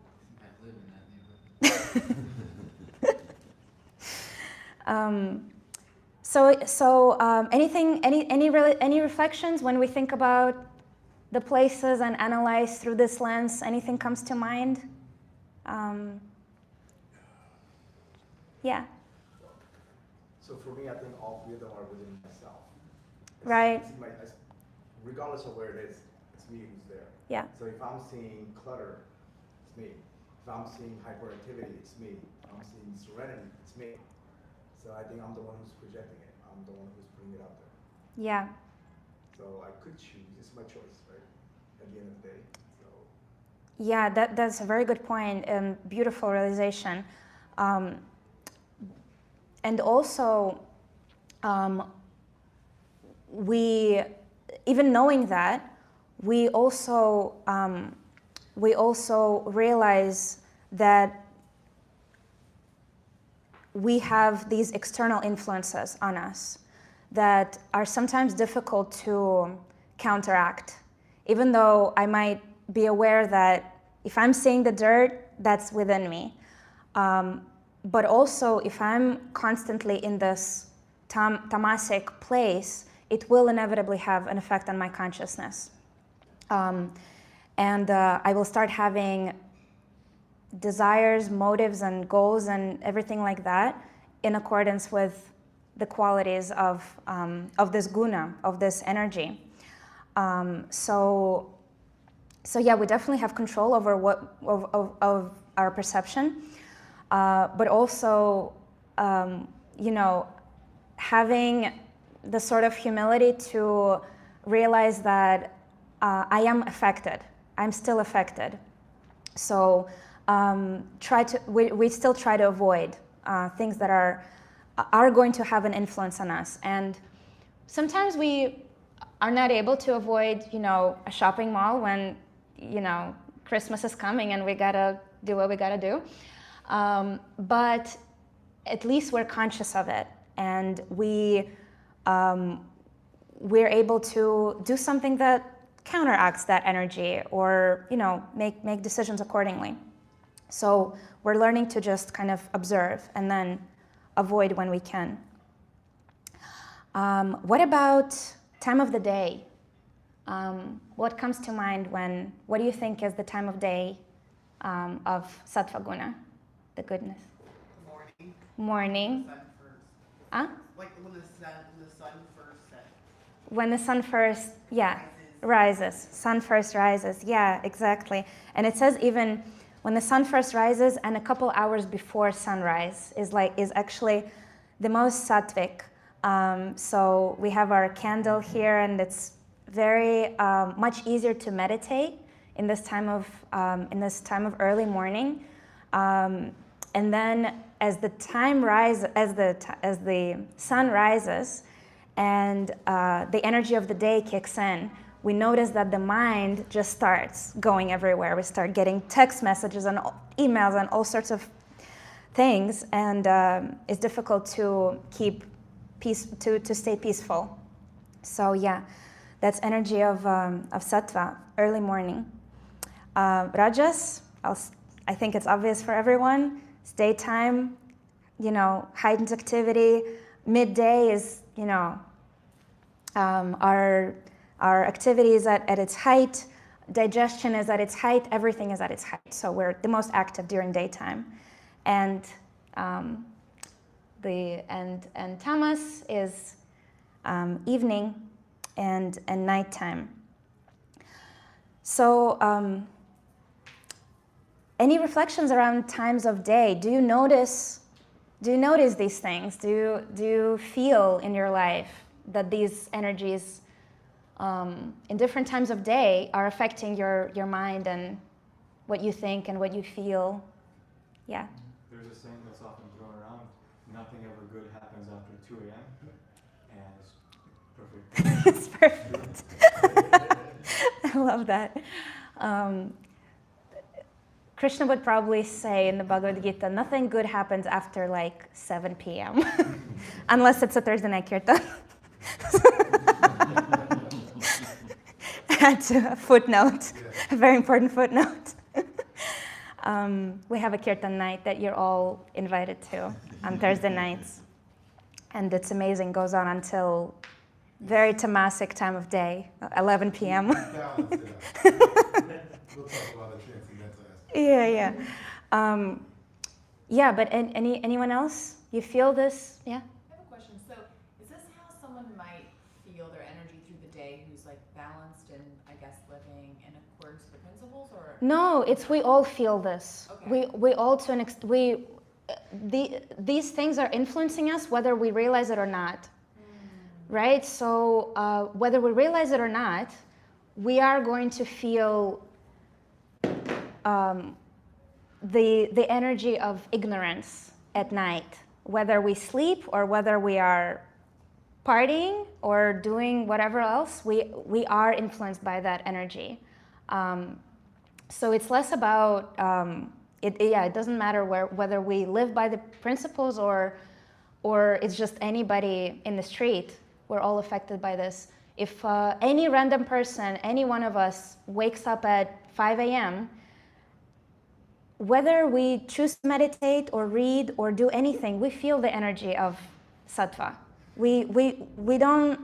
any reflections when we think about the places and analyze through this lens? Anything comes to mind? Yeah. So for me, I think all three of them are within myself. Right. Regardless of where it is, it's me who's there. Yeah. So if I'm seeing clutter, it's me. If I'm seeing hyperactivity, it's me. If I'm seeing serenity, it's me. So I think I'm the one who's projecting it. I'm the one who's putting it out there. Yeah. So I could choose. It's my choice, right? At the end of the day. So. Yeah, that's a very good point and beautiful realization. And also, we, even knowing that, we also realize that we have these external influences on us that are sometimes difficult to counteract, even though I might be aware that if I'm seeing the dirt, that's within me. But also, if I'm constantly in this tamasic place, it will inevitably have an effect on my consciousness. And I will start having desires, motives, and goals, and everything like that in accordance with the qualities of this guna, of this energy. So yeah, we definitely have control over of our perception, but also, having the sort of humility to realize that I am affected. I'm still affected. So we still try to avoid things that are going to have an influence on us. And sometimes we are not able to avoid, a shopping mall when, Christmas is coming and we gotta do what we gotta do. But at least we're conscious of it, and we're able to do something that counteracts that energy, or make decisions accordingly. So we're learning to just kind of observe and then avoid when we can. What about time of the day? What comes to mind what do you think is the time of day of sattva guna, the goodness? Morning. The sun first. Huh? Like when the sun first sets. When the sun first, rises. Sun first rises. Yeah, exactly. And it says even when the sun first rises and a couple hours before sunrise is actually the most sattvic. So we have our candle here, and it's very much easier to meditate in this time of early morning. And then as the sun rises and the energy of the day kicks in, we notice that the mind just starts going everywhere. We start getting text messages and emails and all sorts of things, and it's difficult to keep peace, to stay peaceful. So yeah, that's energy of sattva, early morning. Rajas, I think it's obvious for everyone. It's daytime, heightened activity. Midday is, our activity is at its height. Digestion is at its height. Everything is at its height. So we're the most active during daytime, and tamas is evening and nighttime. So any reflections around times of day? Do you notice these things? Do you feel in your life that these energies in different times of day are affecting your mind and what you think and what you feel? Yeah. There's a saying that's often thrown around: nothing ever good happens after 2 a.m. And it's perfect. It's perfect. I love that. Krishna would probably say in the Bhagavad-gītā, nothing good happens after 7 p.m. unless it's a Thursday night kirtan. That's a footnote, a very important footnote. We have a kirtan night that you're all invited to on Thursday nights. And it's amazing, goes on until very tamasic time of day, 11 p.m. We'll talk about the transcendental aspect. Yeah. Yeah, but anyone else? You feel this? Yeah? I have a question. So is this how someone might feel their energy through the day, who's balanced and I guess living in accordance with the principles, or? No, it's we all feel this. Okay. We all to an extent, these things are influencing us whether we realize it or not. Right? So whether we realize it or not, we are going to feel the energy of ignorance at night, whether we sleep or whether we are partying or doing whatever else, we are influenced by that energy. So it's less about it doesn't matter whether we live by the principles or it's just anybody in the street. We're all affected by this. If any random person, any one of us, wakes up at 5 a.m., whether we choose to meditate or read or do anything, we feel the energy of sattva. We don't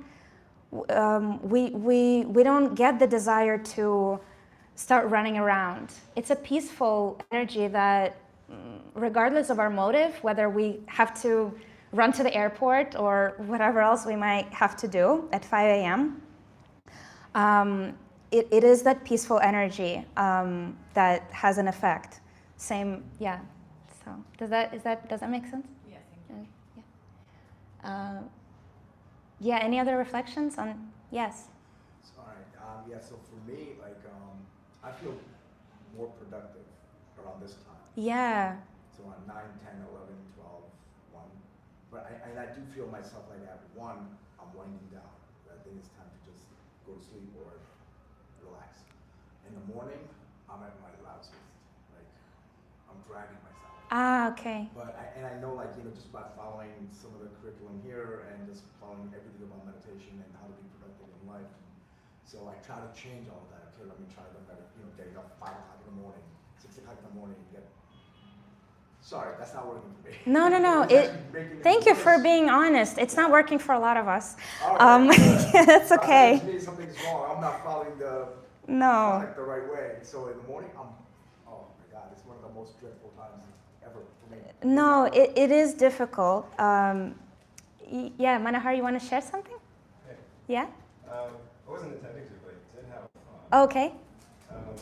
get the desire to start running around. It's a peaceful energy that, regardless of our motive, whether we have to run to the airport or whatever else we might have to do at 5 a.m., it is that peaceful energy that has an effect. Same, yeah. So does that make sense? Yeah, thank you. Yeah. Yeah. Any other reflections on? Yes. Sorry. Yeah. So for me, like, I feel more productive around this time. Yeah. So on 9, 10, 11, 12, 1. But I do feel myself like at 1, I'm winding down. I think it's time to just go to sleep or relax. In the morning, I'm at my loudest. Like, I'm dragging myself. Ah, okay. But I know, like, just by following some of the curriculum here and just following everything about meditation and how to be productive in life. So I try to change all of that. Okay, let me try to better, getting up 5 o'clock in the morning, 6 o'clock in the morning, Sorry, that's not working for me. No. Thank you for being honest. It's not working for a lot of us. That's okay. To me, something's wrong. I'm not following the product the right way. So in the morning, oh my God, it's one of the most dreadful times ever for me. No, it is difficult. Yeah, Manohar, you want to share something? Hey. Yeah? I wasn't intending to, but I did have fun. Okay.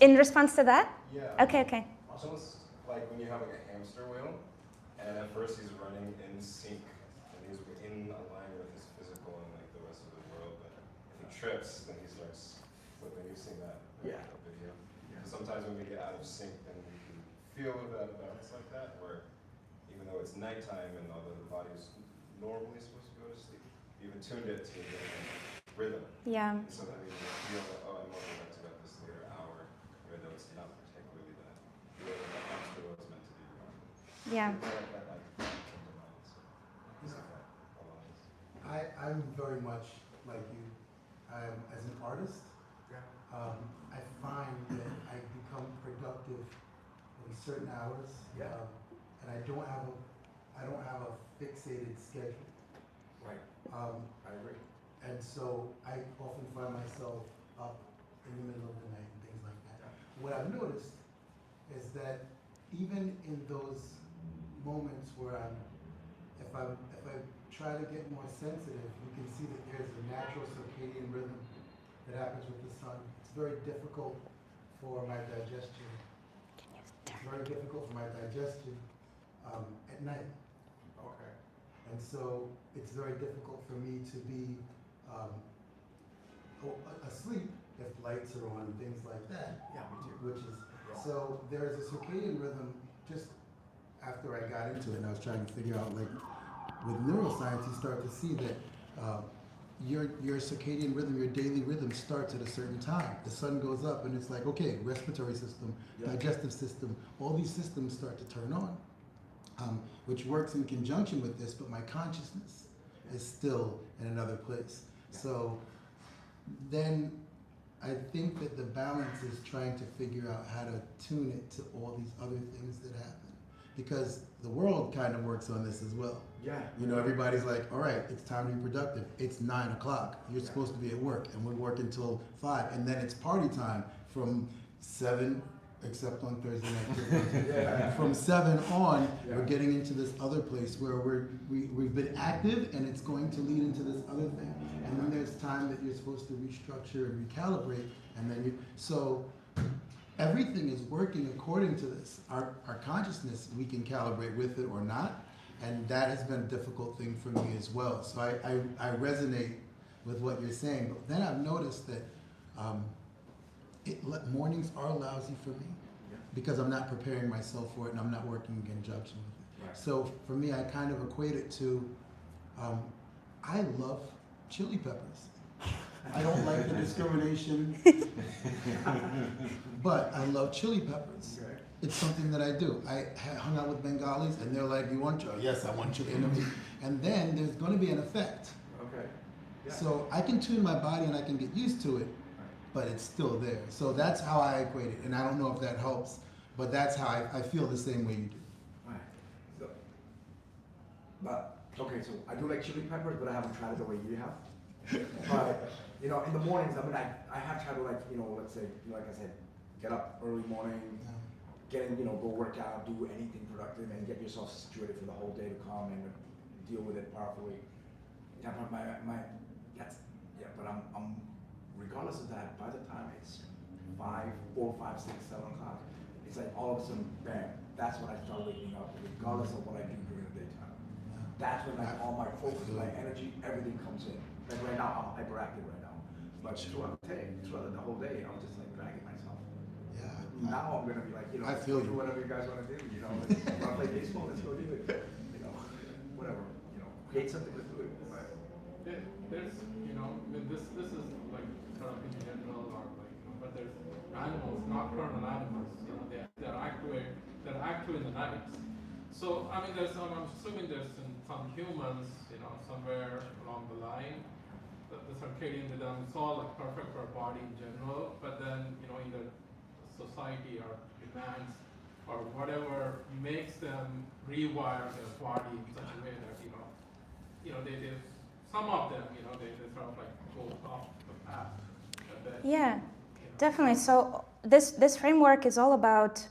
In response to that? Yeah. Okay. It's almost like when you have like a hamster wheel, and at first he's running in sync, and he's in line with his physical and like the rest of the world, but if he trips, then he starts flipping. You've seen that video. Yeah. So sometimes when we get out of sync, then we can feel a bit out of balance like that, where even though it's nighttime and although the body is normally supposed to go to sleep, you even tuned it to the rhythm. Yeah. And so that we feel that, I'm only meant to go at this later hour, even though it's not particularly that the way that hamster was meant to be run. Yeah. I'm very much like you. As an artist, I find that I become productive in certain hours, and I don't have a fixated schedule. Right. I agree. And so I often find myself up in the middle of the night and things like that. What I've noticed is that even in those moments where if I try to get more sensitive, you can see that there's a natural circadian rhythm that happens with the sun. It's very difficult for my digestion. It's very difficult for my digestion at night. Okay. And so it's very difficult for me to be asleep if lights are on and things like that. Yeah, me too. So there is a circadian rhythm. Just after I got into it and I was trying to figure out, like, with neuroscience, you start to see that your circadian rhythm, your daily rhythm starts at a certain time. The sun goes up and it's like, okay, respiratory system, digestive system, all these systems start to turn on, which works in conjunction with this, but my consciousness is still in another place. So then I think that the balance is trying to figure out how to tune it to all these other things that happen. Because the world kind of works on this as well. Yeah. Everybody's like, all right, it's time to be productive. It's 9 o'clock. You're supposed to be at work, and we work until 5. And then it's party time from 7, except on Thursday night. From 7 on, we're getting into this other place where we've been active, and it's going to lead into this other thing. And then there's time that you're supposed to restructure and recalibrate, and then so everything is working according to this. Our consciousness, we can calibrate with it or not, and that has been a difficult thing for me as well. So I resonate with what you're saying, but then I've noticed that mornings are lousy for me because I'm not preparing myself for it and I'm not working in conjunction with it. Right. So for me, I kind of equate it to, I love chili peppers. I don't like the discrimination, but I love chili peppers. it's something that I do. I hung out with Bengalis, and they're like, "You want you?" Yes, I want you to interview. And then there's going to be an effect. Okay. Yeah. So I can tune my body and I can get used to it, but it's still there. So that's how I equate it. And I don't know if that helps, but that's how I feel the same way you do. Right. So, but okay, so I do like chili peppers, but I haven't tried it the way you have. But you know, in the mornings, I mean, I have tried to, like, you know, let's say, like I said, get up early morning, get in, you know, go work out, do anything productive, and get yourself situated for the whole day to come and deal with it properly. Yeah, but I'm regardless of that, by the time it's 4, 5, 6, 7 o'clock, it's like all of a sudden, bam, that's when I start waking up, regardless of what I do during the daytime. That's when like all my focus, my energy, everything comes in. Like right now, I'm hyperactive right now. But throughout the whole day, I'm just like dragging myself. Yeah. Now I'm gonna be like, you know, I feel do you. whatever you guys wanna do, you know. Like, if I play baseball, let's go do it. You know, whatever, you know, create something, let's do it. Right. There's, you know, this is like kind of in general, or like, you know, but there's animals, nocturnal animals, you know, they're active in the nights. So I mean, I'm assuming there's some humans, you know, somewhere along the line, that the circadian rhythm is all like perfect for our body in general, but then, you know, either society or demands or whatever makes them rewire their body in such a way that, you know, they some of them, you know, they sort of like go off the path. Yeah, definitely. So this framework is all about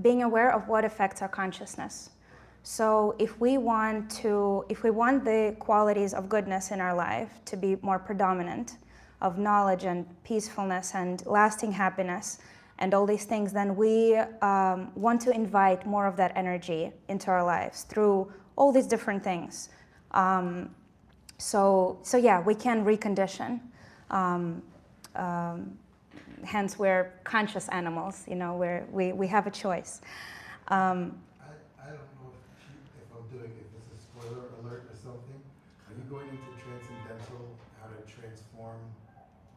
being aware of what affects our consciousness. So if we want the qualities of goodness in our life to be more predominant, of knowledge and peacefulness and lasting happiness and all these things, then we want to invite more of that energy into our lives through all these different things. So yeah, we can recondition. Hence, we're conscious animals. You know, we have a choice. I don't know if I'm doing it. This is spoiler alert or something. Are you going into transcendental, how to transform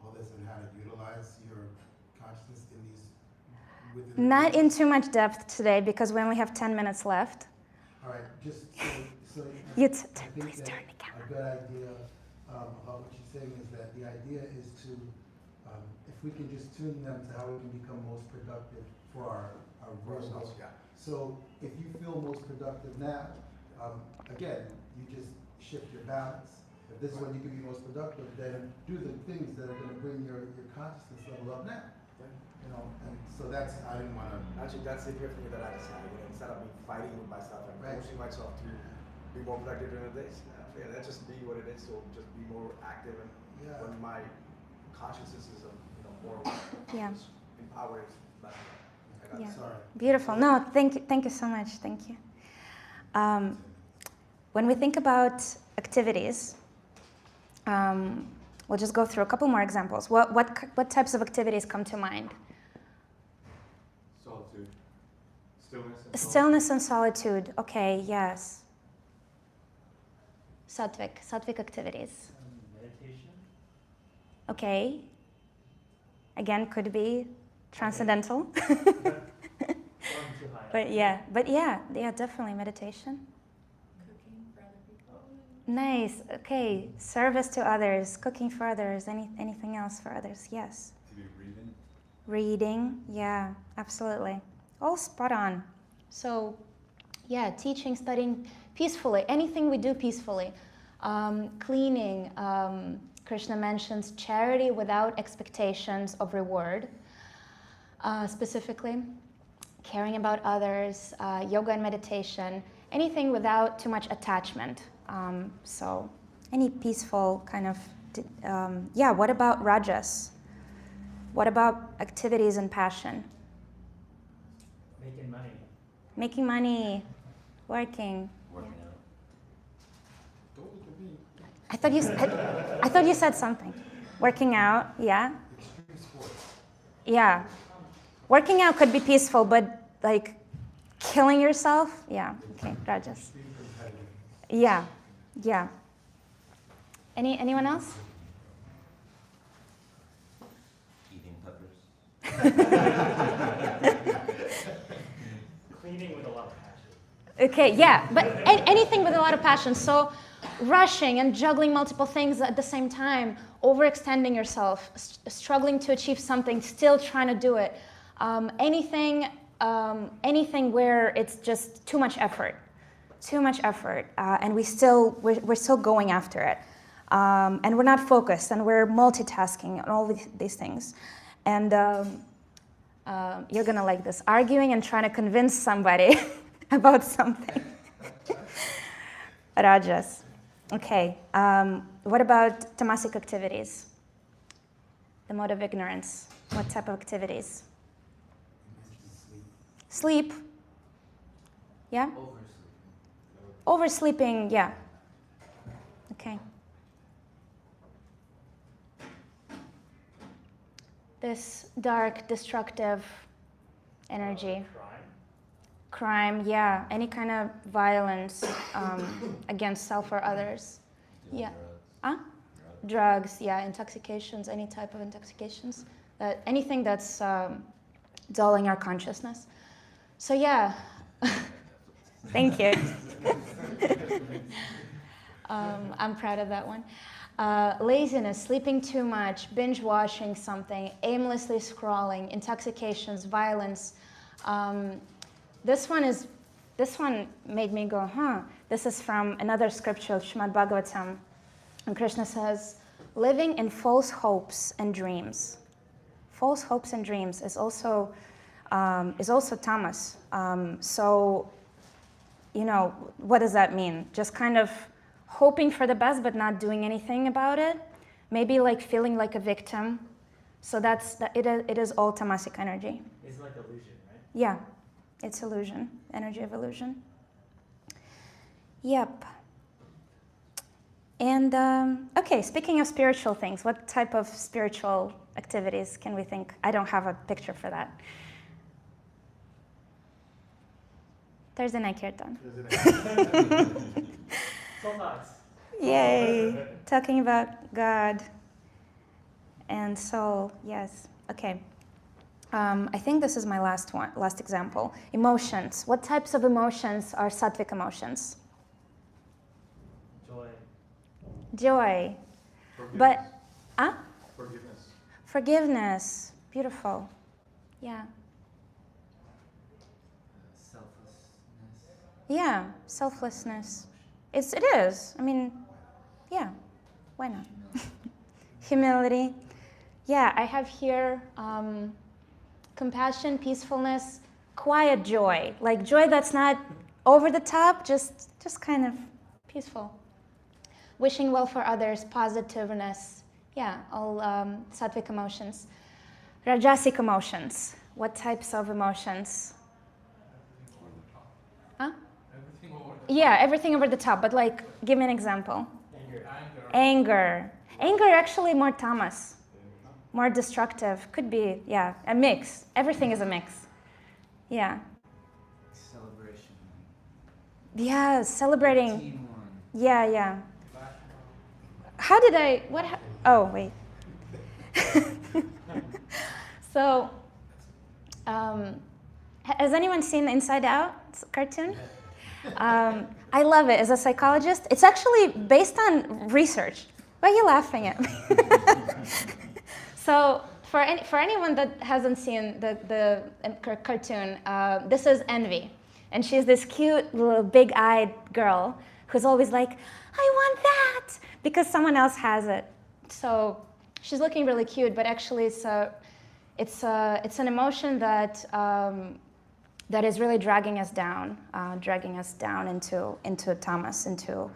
all this and how to utilize your consciousness in these? Within Not in too much depth today because we only have 10 minutes left. All right, just so Please turn the camera. A good idea about what you're saying is that the idea is to, if we can just tune them to how we can become most productive for our ourselves. Yeah. So if you feel most productive now, again, you just shift your balance. If this is when you can be most productive, then do the things that are going to bring your consciousness level up now. You know, and so that's, I didn't want to. Actually, that's the epiphany that I decided. You know, instead of me fighting with myself and Right. forcing myself to be more productive during the days, yeah, let's just be what it is. So just be more active, and when my consciousness is, you know, more empowered, less. Yeah. Sorry. Beautiful. No, thank you so much. Thank you. When we think about activities, we'll just go through a couple more examples. What types of activities come to mind? Solitude. Stillness and solitude. Okay, yes. Sattvic activities. Meditation. Okay. Again, could be transcendental. But yeah, definitely meditation. Cooking for other people. Nice. Okay. Service to others, cooking for others, anything else for others. Yes. Maybe reading. Reading. Yeah, absolutely. All spot on. So, yeah, teaching, studying peacefully. Anything we do peacefully. Cleaning. Krishna mentions charity without expectations of reward. Specifically, caring about others, yoga and meditation, anything without too much attachment. So any peaceful kind of, what about rajas? What about activities and passion? Making money. Making money, working. Working out. I thought you said something. Working out, yeah. Extreme sports. Yeah. Working out could be peaceful, but like killing yourself, yeah. Okay, rajas. Yeah. Anyone else? Eating peppers. Okay, yeah, but anything with a lot of passion. So rushing and juggling multiple things at the same time, overextending yourself, struggling to achieve something, still trying to do it. Anything where it's just too much effort, and we're still going after it. And we're not focused, and we're multitasking, and all these things. And you're gonna like this, arguing and trying to convince somebody about something. Rajas. Okay, what about tamasic activities? The mode of ignorance. What type of activities? Sleep. Yeah? Oversleeping, yeah. Okay. This dark, destructive energy. Crime, yeah. Any kind of violence against self or others. Yeah. Drugs, yeah. Intoxications, any type of intoxications. Anything that's dulling our consciousness. So yeah. Thank you. I'm proud of that one. Laziness, sleeping too much, binge watching something, aimlessly scrolling, intoxications, violence. This one made me go, huh. This is from another scripture, Srimad Bhagavatam. And Krishna says, living in false hopes and dreams. False hopes and dreams is also tamas. So, what does that mean? Just kind of hoping for the best but not doing anything about it. Maybe like feeling like a victim. So it is all tamasic energy. It's like illusion, right? Yeah, it's illusion, energy of illusion. Yep. And okay, speaking of spiritual things, what type of spiritual activities can we think? I don't have a picture for that. Thursday night kirtan. Yay, talking about God and soul, yes. Okay. I think this is my last example. Emotions. What types of emotions are sattvic emotions? Joy. Forgiveness. But, Forgiveness. Forgiveness. Beautiful. Yeah. Selflessness. Yeah, selflessness. It is. I mean, yeah. Why not? Humility. Yeah, I have here compassion, peacefulness, quiet joy. Like joy that's not over the top, just kind of peaceful. Wishing well for others, positiveness. Yeah, all sattvic emotions. Rajasic emotions. What types of emotions? Huh? Everything over the Yeah, everything over the top, but like, give me an example. anger. Anger actually more tamas. More destructive. Could be, yeah, a mix. Everything is a mix. Yeah. Celebration. Yeah, celebrating. Team one. Yeah. How did I, oh, wait. So, has anyone seen Inside Out cartoon? I love it. As a psychologist, it's actually based on research. Why are you laughing at me? So, for anyone that hasn't seen the cartoon, this is Envy. And she's this cute little big-eyed girl who's always like, I want that, because someone else has it. So she's looking really cute, but actually it's an emotion that is really dragging us down into tamas, into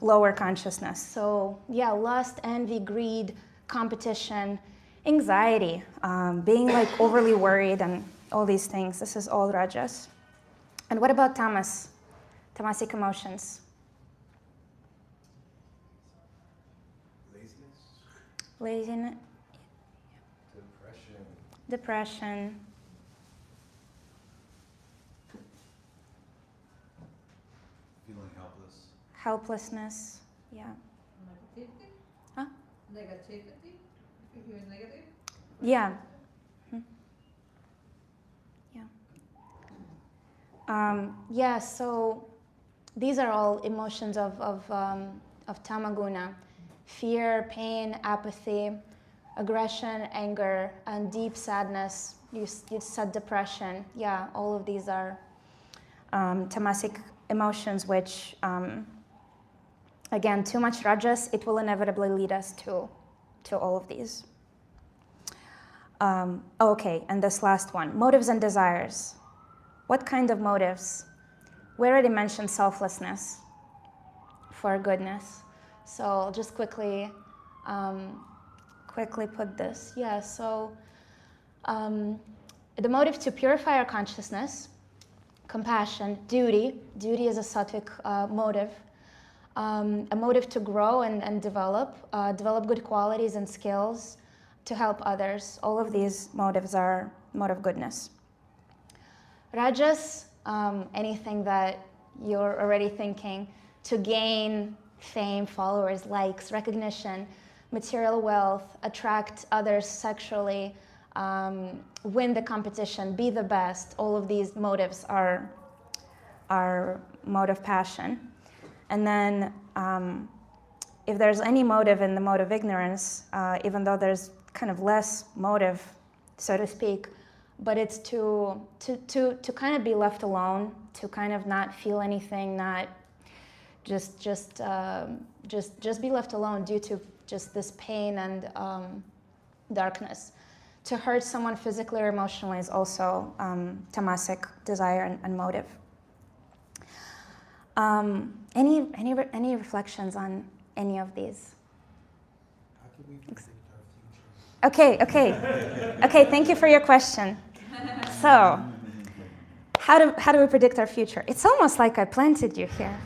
lower consciousness. So yeah, lust, envy, greed, competition, anxiety, being like overly worried and all these things. This is all rajas. And what about tamas? Tamasic emotions. Laziness. Depression. Feeling helpless. Helplessness. Yeah. Negativity? Huh? Negativity? If you're negative? Yeah. Yeah, so these are all emotions of tamaguna: fear, pain, apathy, aggression, anger, and deep sadness. You said depression. Yeah, all of these are tamasic emotions, which, again, too much rajas, it will inevitably lead us to all of these. Okay, and this last one, motives and desires. What kind of motives? We already mentioned selflessness for goodness. So I'll just quickly put this. Yeah, so the motive to purify our consciousness, compassion, duty. Duty is a sattvic motive. A motive to grow and develop good qualities and skills, to help others. All of these motives are motive goodness. Rajas, anything that you're already thinking, to gain fame, followers, likes, recognition, material wealth, attract others sexually, win the competition, be the best. All of these motives are motive passion. And then if there's any motive in the mode of ignorance, even though there's kind of less motive, so to speak, but it's to kind of be left alone, to kind of not feel anything, not just be left alone due to just this pain and darkness. To hurt someone physically or emotionally is also tamasic desire and motive. Any reflections on any of these? How can we predict our future? Okay, thank you for your question. So, how do we predict our future? It's almost like I planted you here.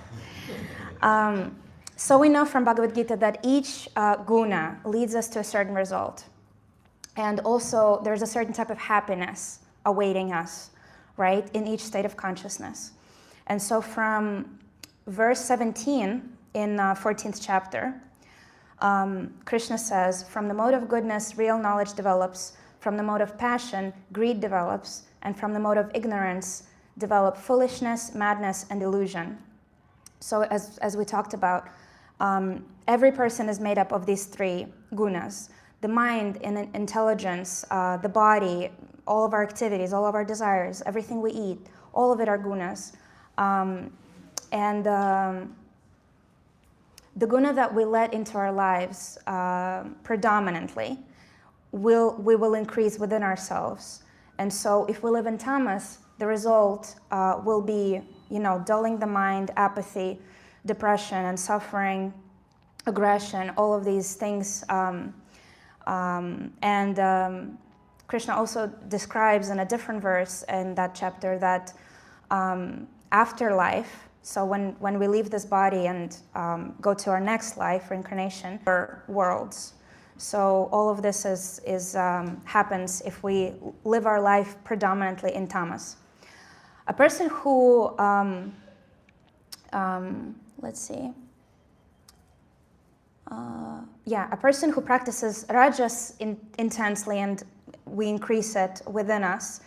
So we know from Bhagavad-gītā that each guna leads us to a certain result. And also there's a certain type of happiness awaiting us, right, in each state of consciousness. And so from verse 17 in 14th chapter, Krishna says, from the mode of goodness, real knowledge develops. From the mode of passion, greed develops. And from the mode of ignorance, develop foolishness, madness, and illusion. So as we talked about, every person is made up of these three gunas. The mind and intelligence, the body, all of our activities, all of our desires, everything we eat, all of it are gunas. The guna that we let into our lives predominantly, we will increase within ourselves. And so if we live in tamas, the result will be, dulling the mind, apathy, depression and suffering, aggression, all of these things. Krishna also describes in a different verse in that chapter that afterlife, so when we leave this body and go to our next life, reincarnation, or worlds. So all of this happens if we live our life predominantly in tamas. A person who, a person who practices rajas intensely and we increase it within us,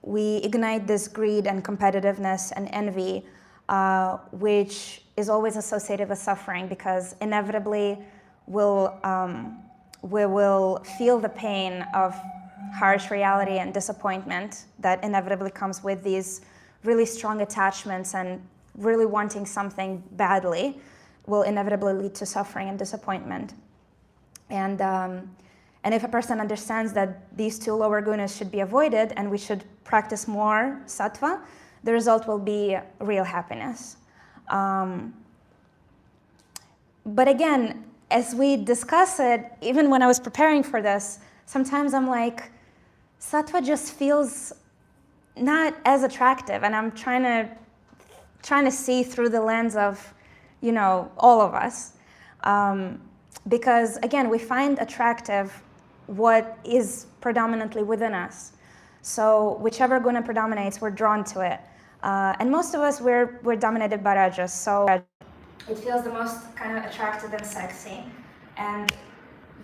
we ignite this greed and competitiveness and envy, which is always associated with suffering, because inevitably we will feel the pain of harsh reality and disappointment that inevitably comes with these really strong attachments, and really wanting something badly will inevitably lead to suffering and disappointment. And if a person understands that these two lower gunas should be avoided and we should practice more sattva, the result will be real happiness. But again, as we discuss it, even when I was preparing for this, sometimes I'm like, sattva just feels not as attractive, and I'm trying to see through the lens of, all of us. Because again, we find attractive what is predominantly within us. So whichever guna predominates, we're drawn to it. And most of us, we're dominated by rajas. So it feels the most kind of attractive and sexy. And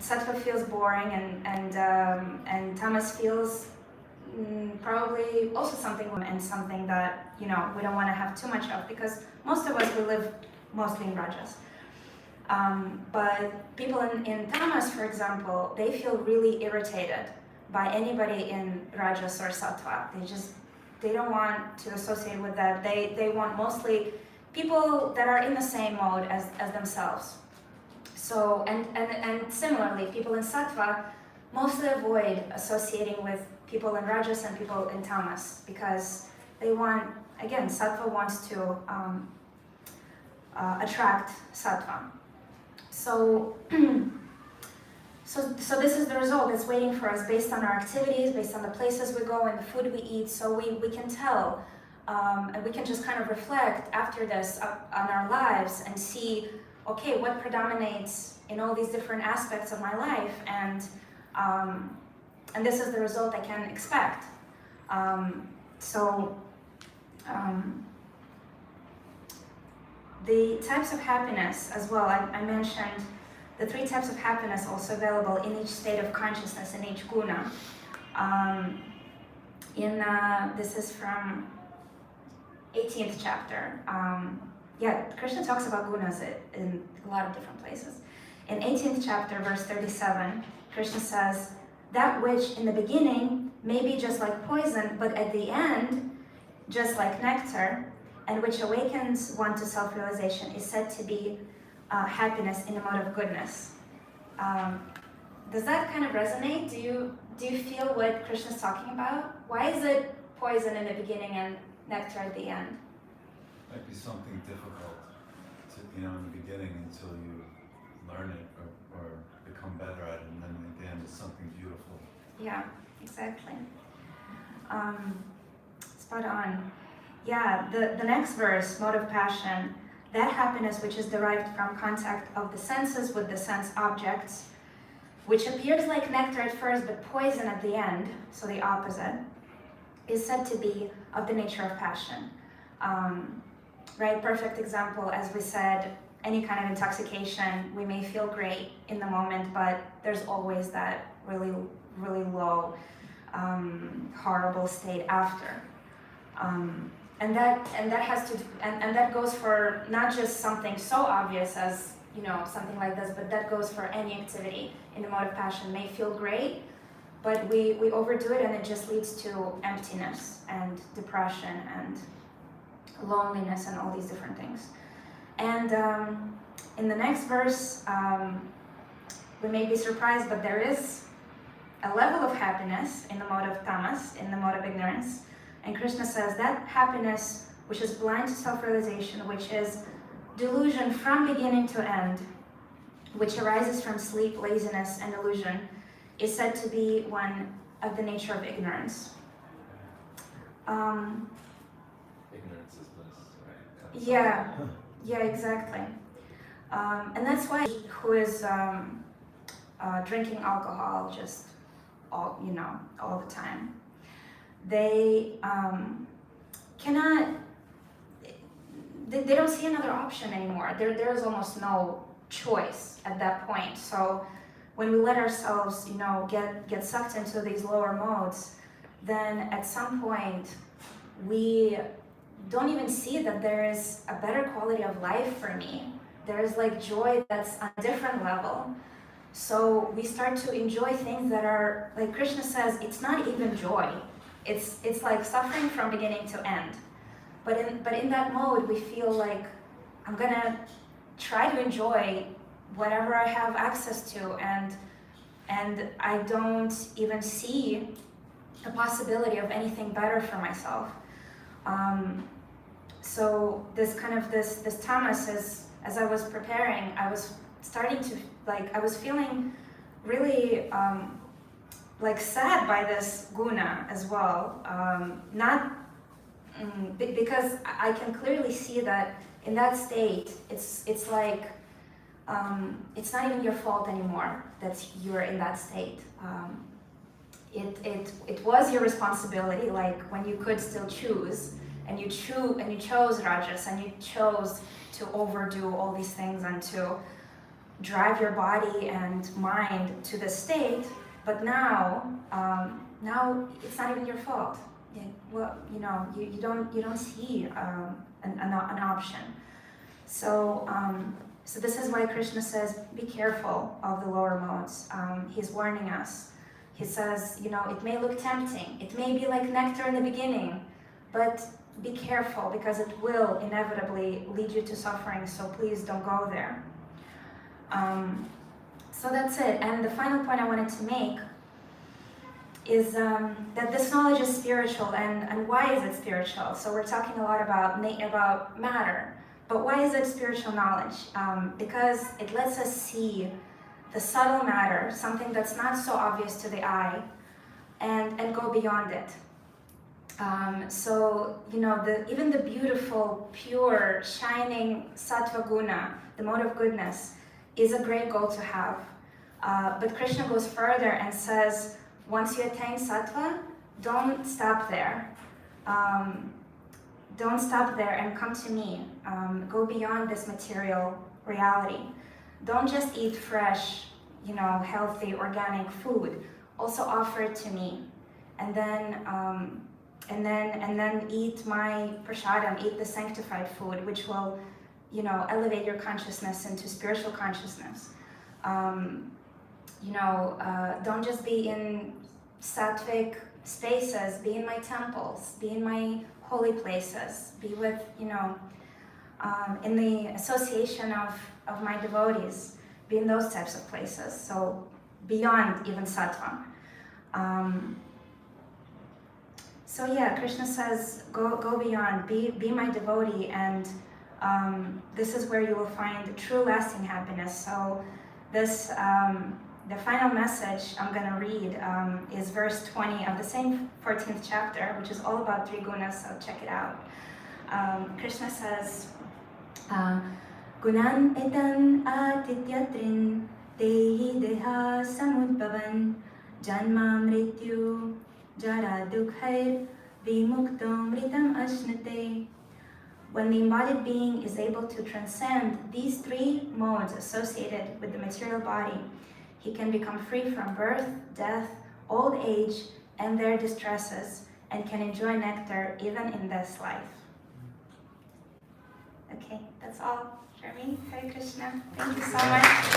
sattva feels boring, and tamas feels probably also something and something that we don't want to have too much of, because most of us, we live mostly in rajas. But people in tamas, for example, they feel really irritated by anybody in rajas or sattva. They don't want to associate with that. They want mostly people that are in the same mode as themselves. So, and similarly, people in sattva mostly avoid associating with people in rajas and people in tamas, because they want, again, sattva wants to attract sattva. So, so this is the result that's waiting for us based on our activities, based on the places we go and the food we eat. So we can tell, and we can just kind of reflect after this on our lives and see, okay, what predominates in all these different aspects of my life, and this is the result I can expect. The types of happiness as well, I mentioned the 3 types of happiness also available in each state of consciousness, in each guna. This is from 18th chapter. Krishna talks about gunas in a lot of different places. In 18th chapter, verse 37, Krishna says, that which in the beginning may be just like poison, but at the end, just like nectar, and which awakens one to self-realization, is said to be happiness in the mode of goodness. Does that kind of resonate? Do you feel what Krishna's talking about? Why is it poison in the beginning and nectar at the end? Might be something difficult to, in the beginning until you learn it or become better at it, and then at the end it's something beautiful. Yeah, exactly. Spot on. Yeah, the next verse, mode of passion, that happiness which is derived from contact of the senses with the sense objects, which appears like nectar at first but poison at the end, so the opposite, is said to be of the nature of passion. Right, perfect example, as we said, any kind of intoxication, we may feel great in the moment, but there's always that really, really low, horrible state after. And that goes for not just something so obvious as something like this, but that goes for any activity in the mode of passion. May feel great, but we overdo it, and it just leads to emptiness and depression and loneliness and all these different things. And in the next verse, we may be surprised, but there is a level of happiness in the mode of tamas, in the mode of ignorance. And Krishna says that happiness, which is blind to self-realization, which is delusion from beginning to end, which arises from sleep, laziness, and illusion, is said to be one of the nature of ignorance. Ignorance is bliss, right? Yeah, exactly. And that's why who is drinking alcohol just all the time, they cannot. They don't see another option anymore. There's almost no choice at that point. So when we let ourselves, get sucked into these lower modes, then at some point we don't even see that there is a better quality of life for me. There is like joy that's on a different level. So we start to enjoy things that are, like Krishna says, it's not even joy. It's like suffering from beginning to end. But in that mode, we feel like I'm gonna try to enjoy whatever I have access to, and I don't even see a possibility of anything better for myself. So this tamas is, as I was preparing, I was starting to I was feeling really sad by this guna as well. Because I can clearly see that in that state, it's like it's not even your fault anymore that you're in that state. It was your responsibility, like when you could still choose, and you chose rajas, and you chose to overdo all these things and to drive your body and mind to the state. But now now it's not even your fault. Yeah, well, you don't see an option. So so this is why Krishna says, be careful of the lower modes. He's warning us. He says, it may look tempting. It may be like nectar in the beginning, but be careful because it will inevitably lead you to suffering. So please don't go there. So that's it. And the final point I wanted to make is that this knowledge is spiritual. And why is it spiritual? So we're talking a lot about matter. But why is it spiritual knowledge? Because it lets us see the subtle matter, something that's not so obvious to the eye, and go beyond it. So, even the beautiful, pure, shining sattva guna, the mode of goodness, is a great goal to have. But Krishna goes further and says, once you attain sattva, don't stop there. Don't stop there and come to me. Go beyond this material reality. Don't just eat fresh, healthy, organic food. Also offer it to me, and then eat my prasadam, eat the sanctified food, which will, elevate your consciousness into spiritual consciousness. Don't just be in sattvic spaces. Be in my temples. Be in my holy places, be with, in the association of my devotees, be in those types of places, so beyond even sattva. So yeah, Krishna says, go beyond, be my devotee, and this is where you will find true lasting happiness. So this, the final message I'm going to read is verse 20 of the same 14th chapter, which is all about three gunas, so check it out. Krishna says, Gunan etan atityatrin dehi deha samudbhavan janma mrityu jara dukhair vimuktam ritam ashnate. When the embodied being is able to transcend these three modes associated with the material body, he can become free from birth, death, old age, and their distresses, and can enjoy nectar even in this life. Okay, that's all for me. Hare Krishna. Thank you so much.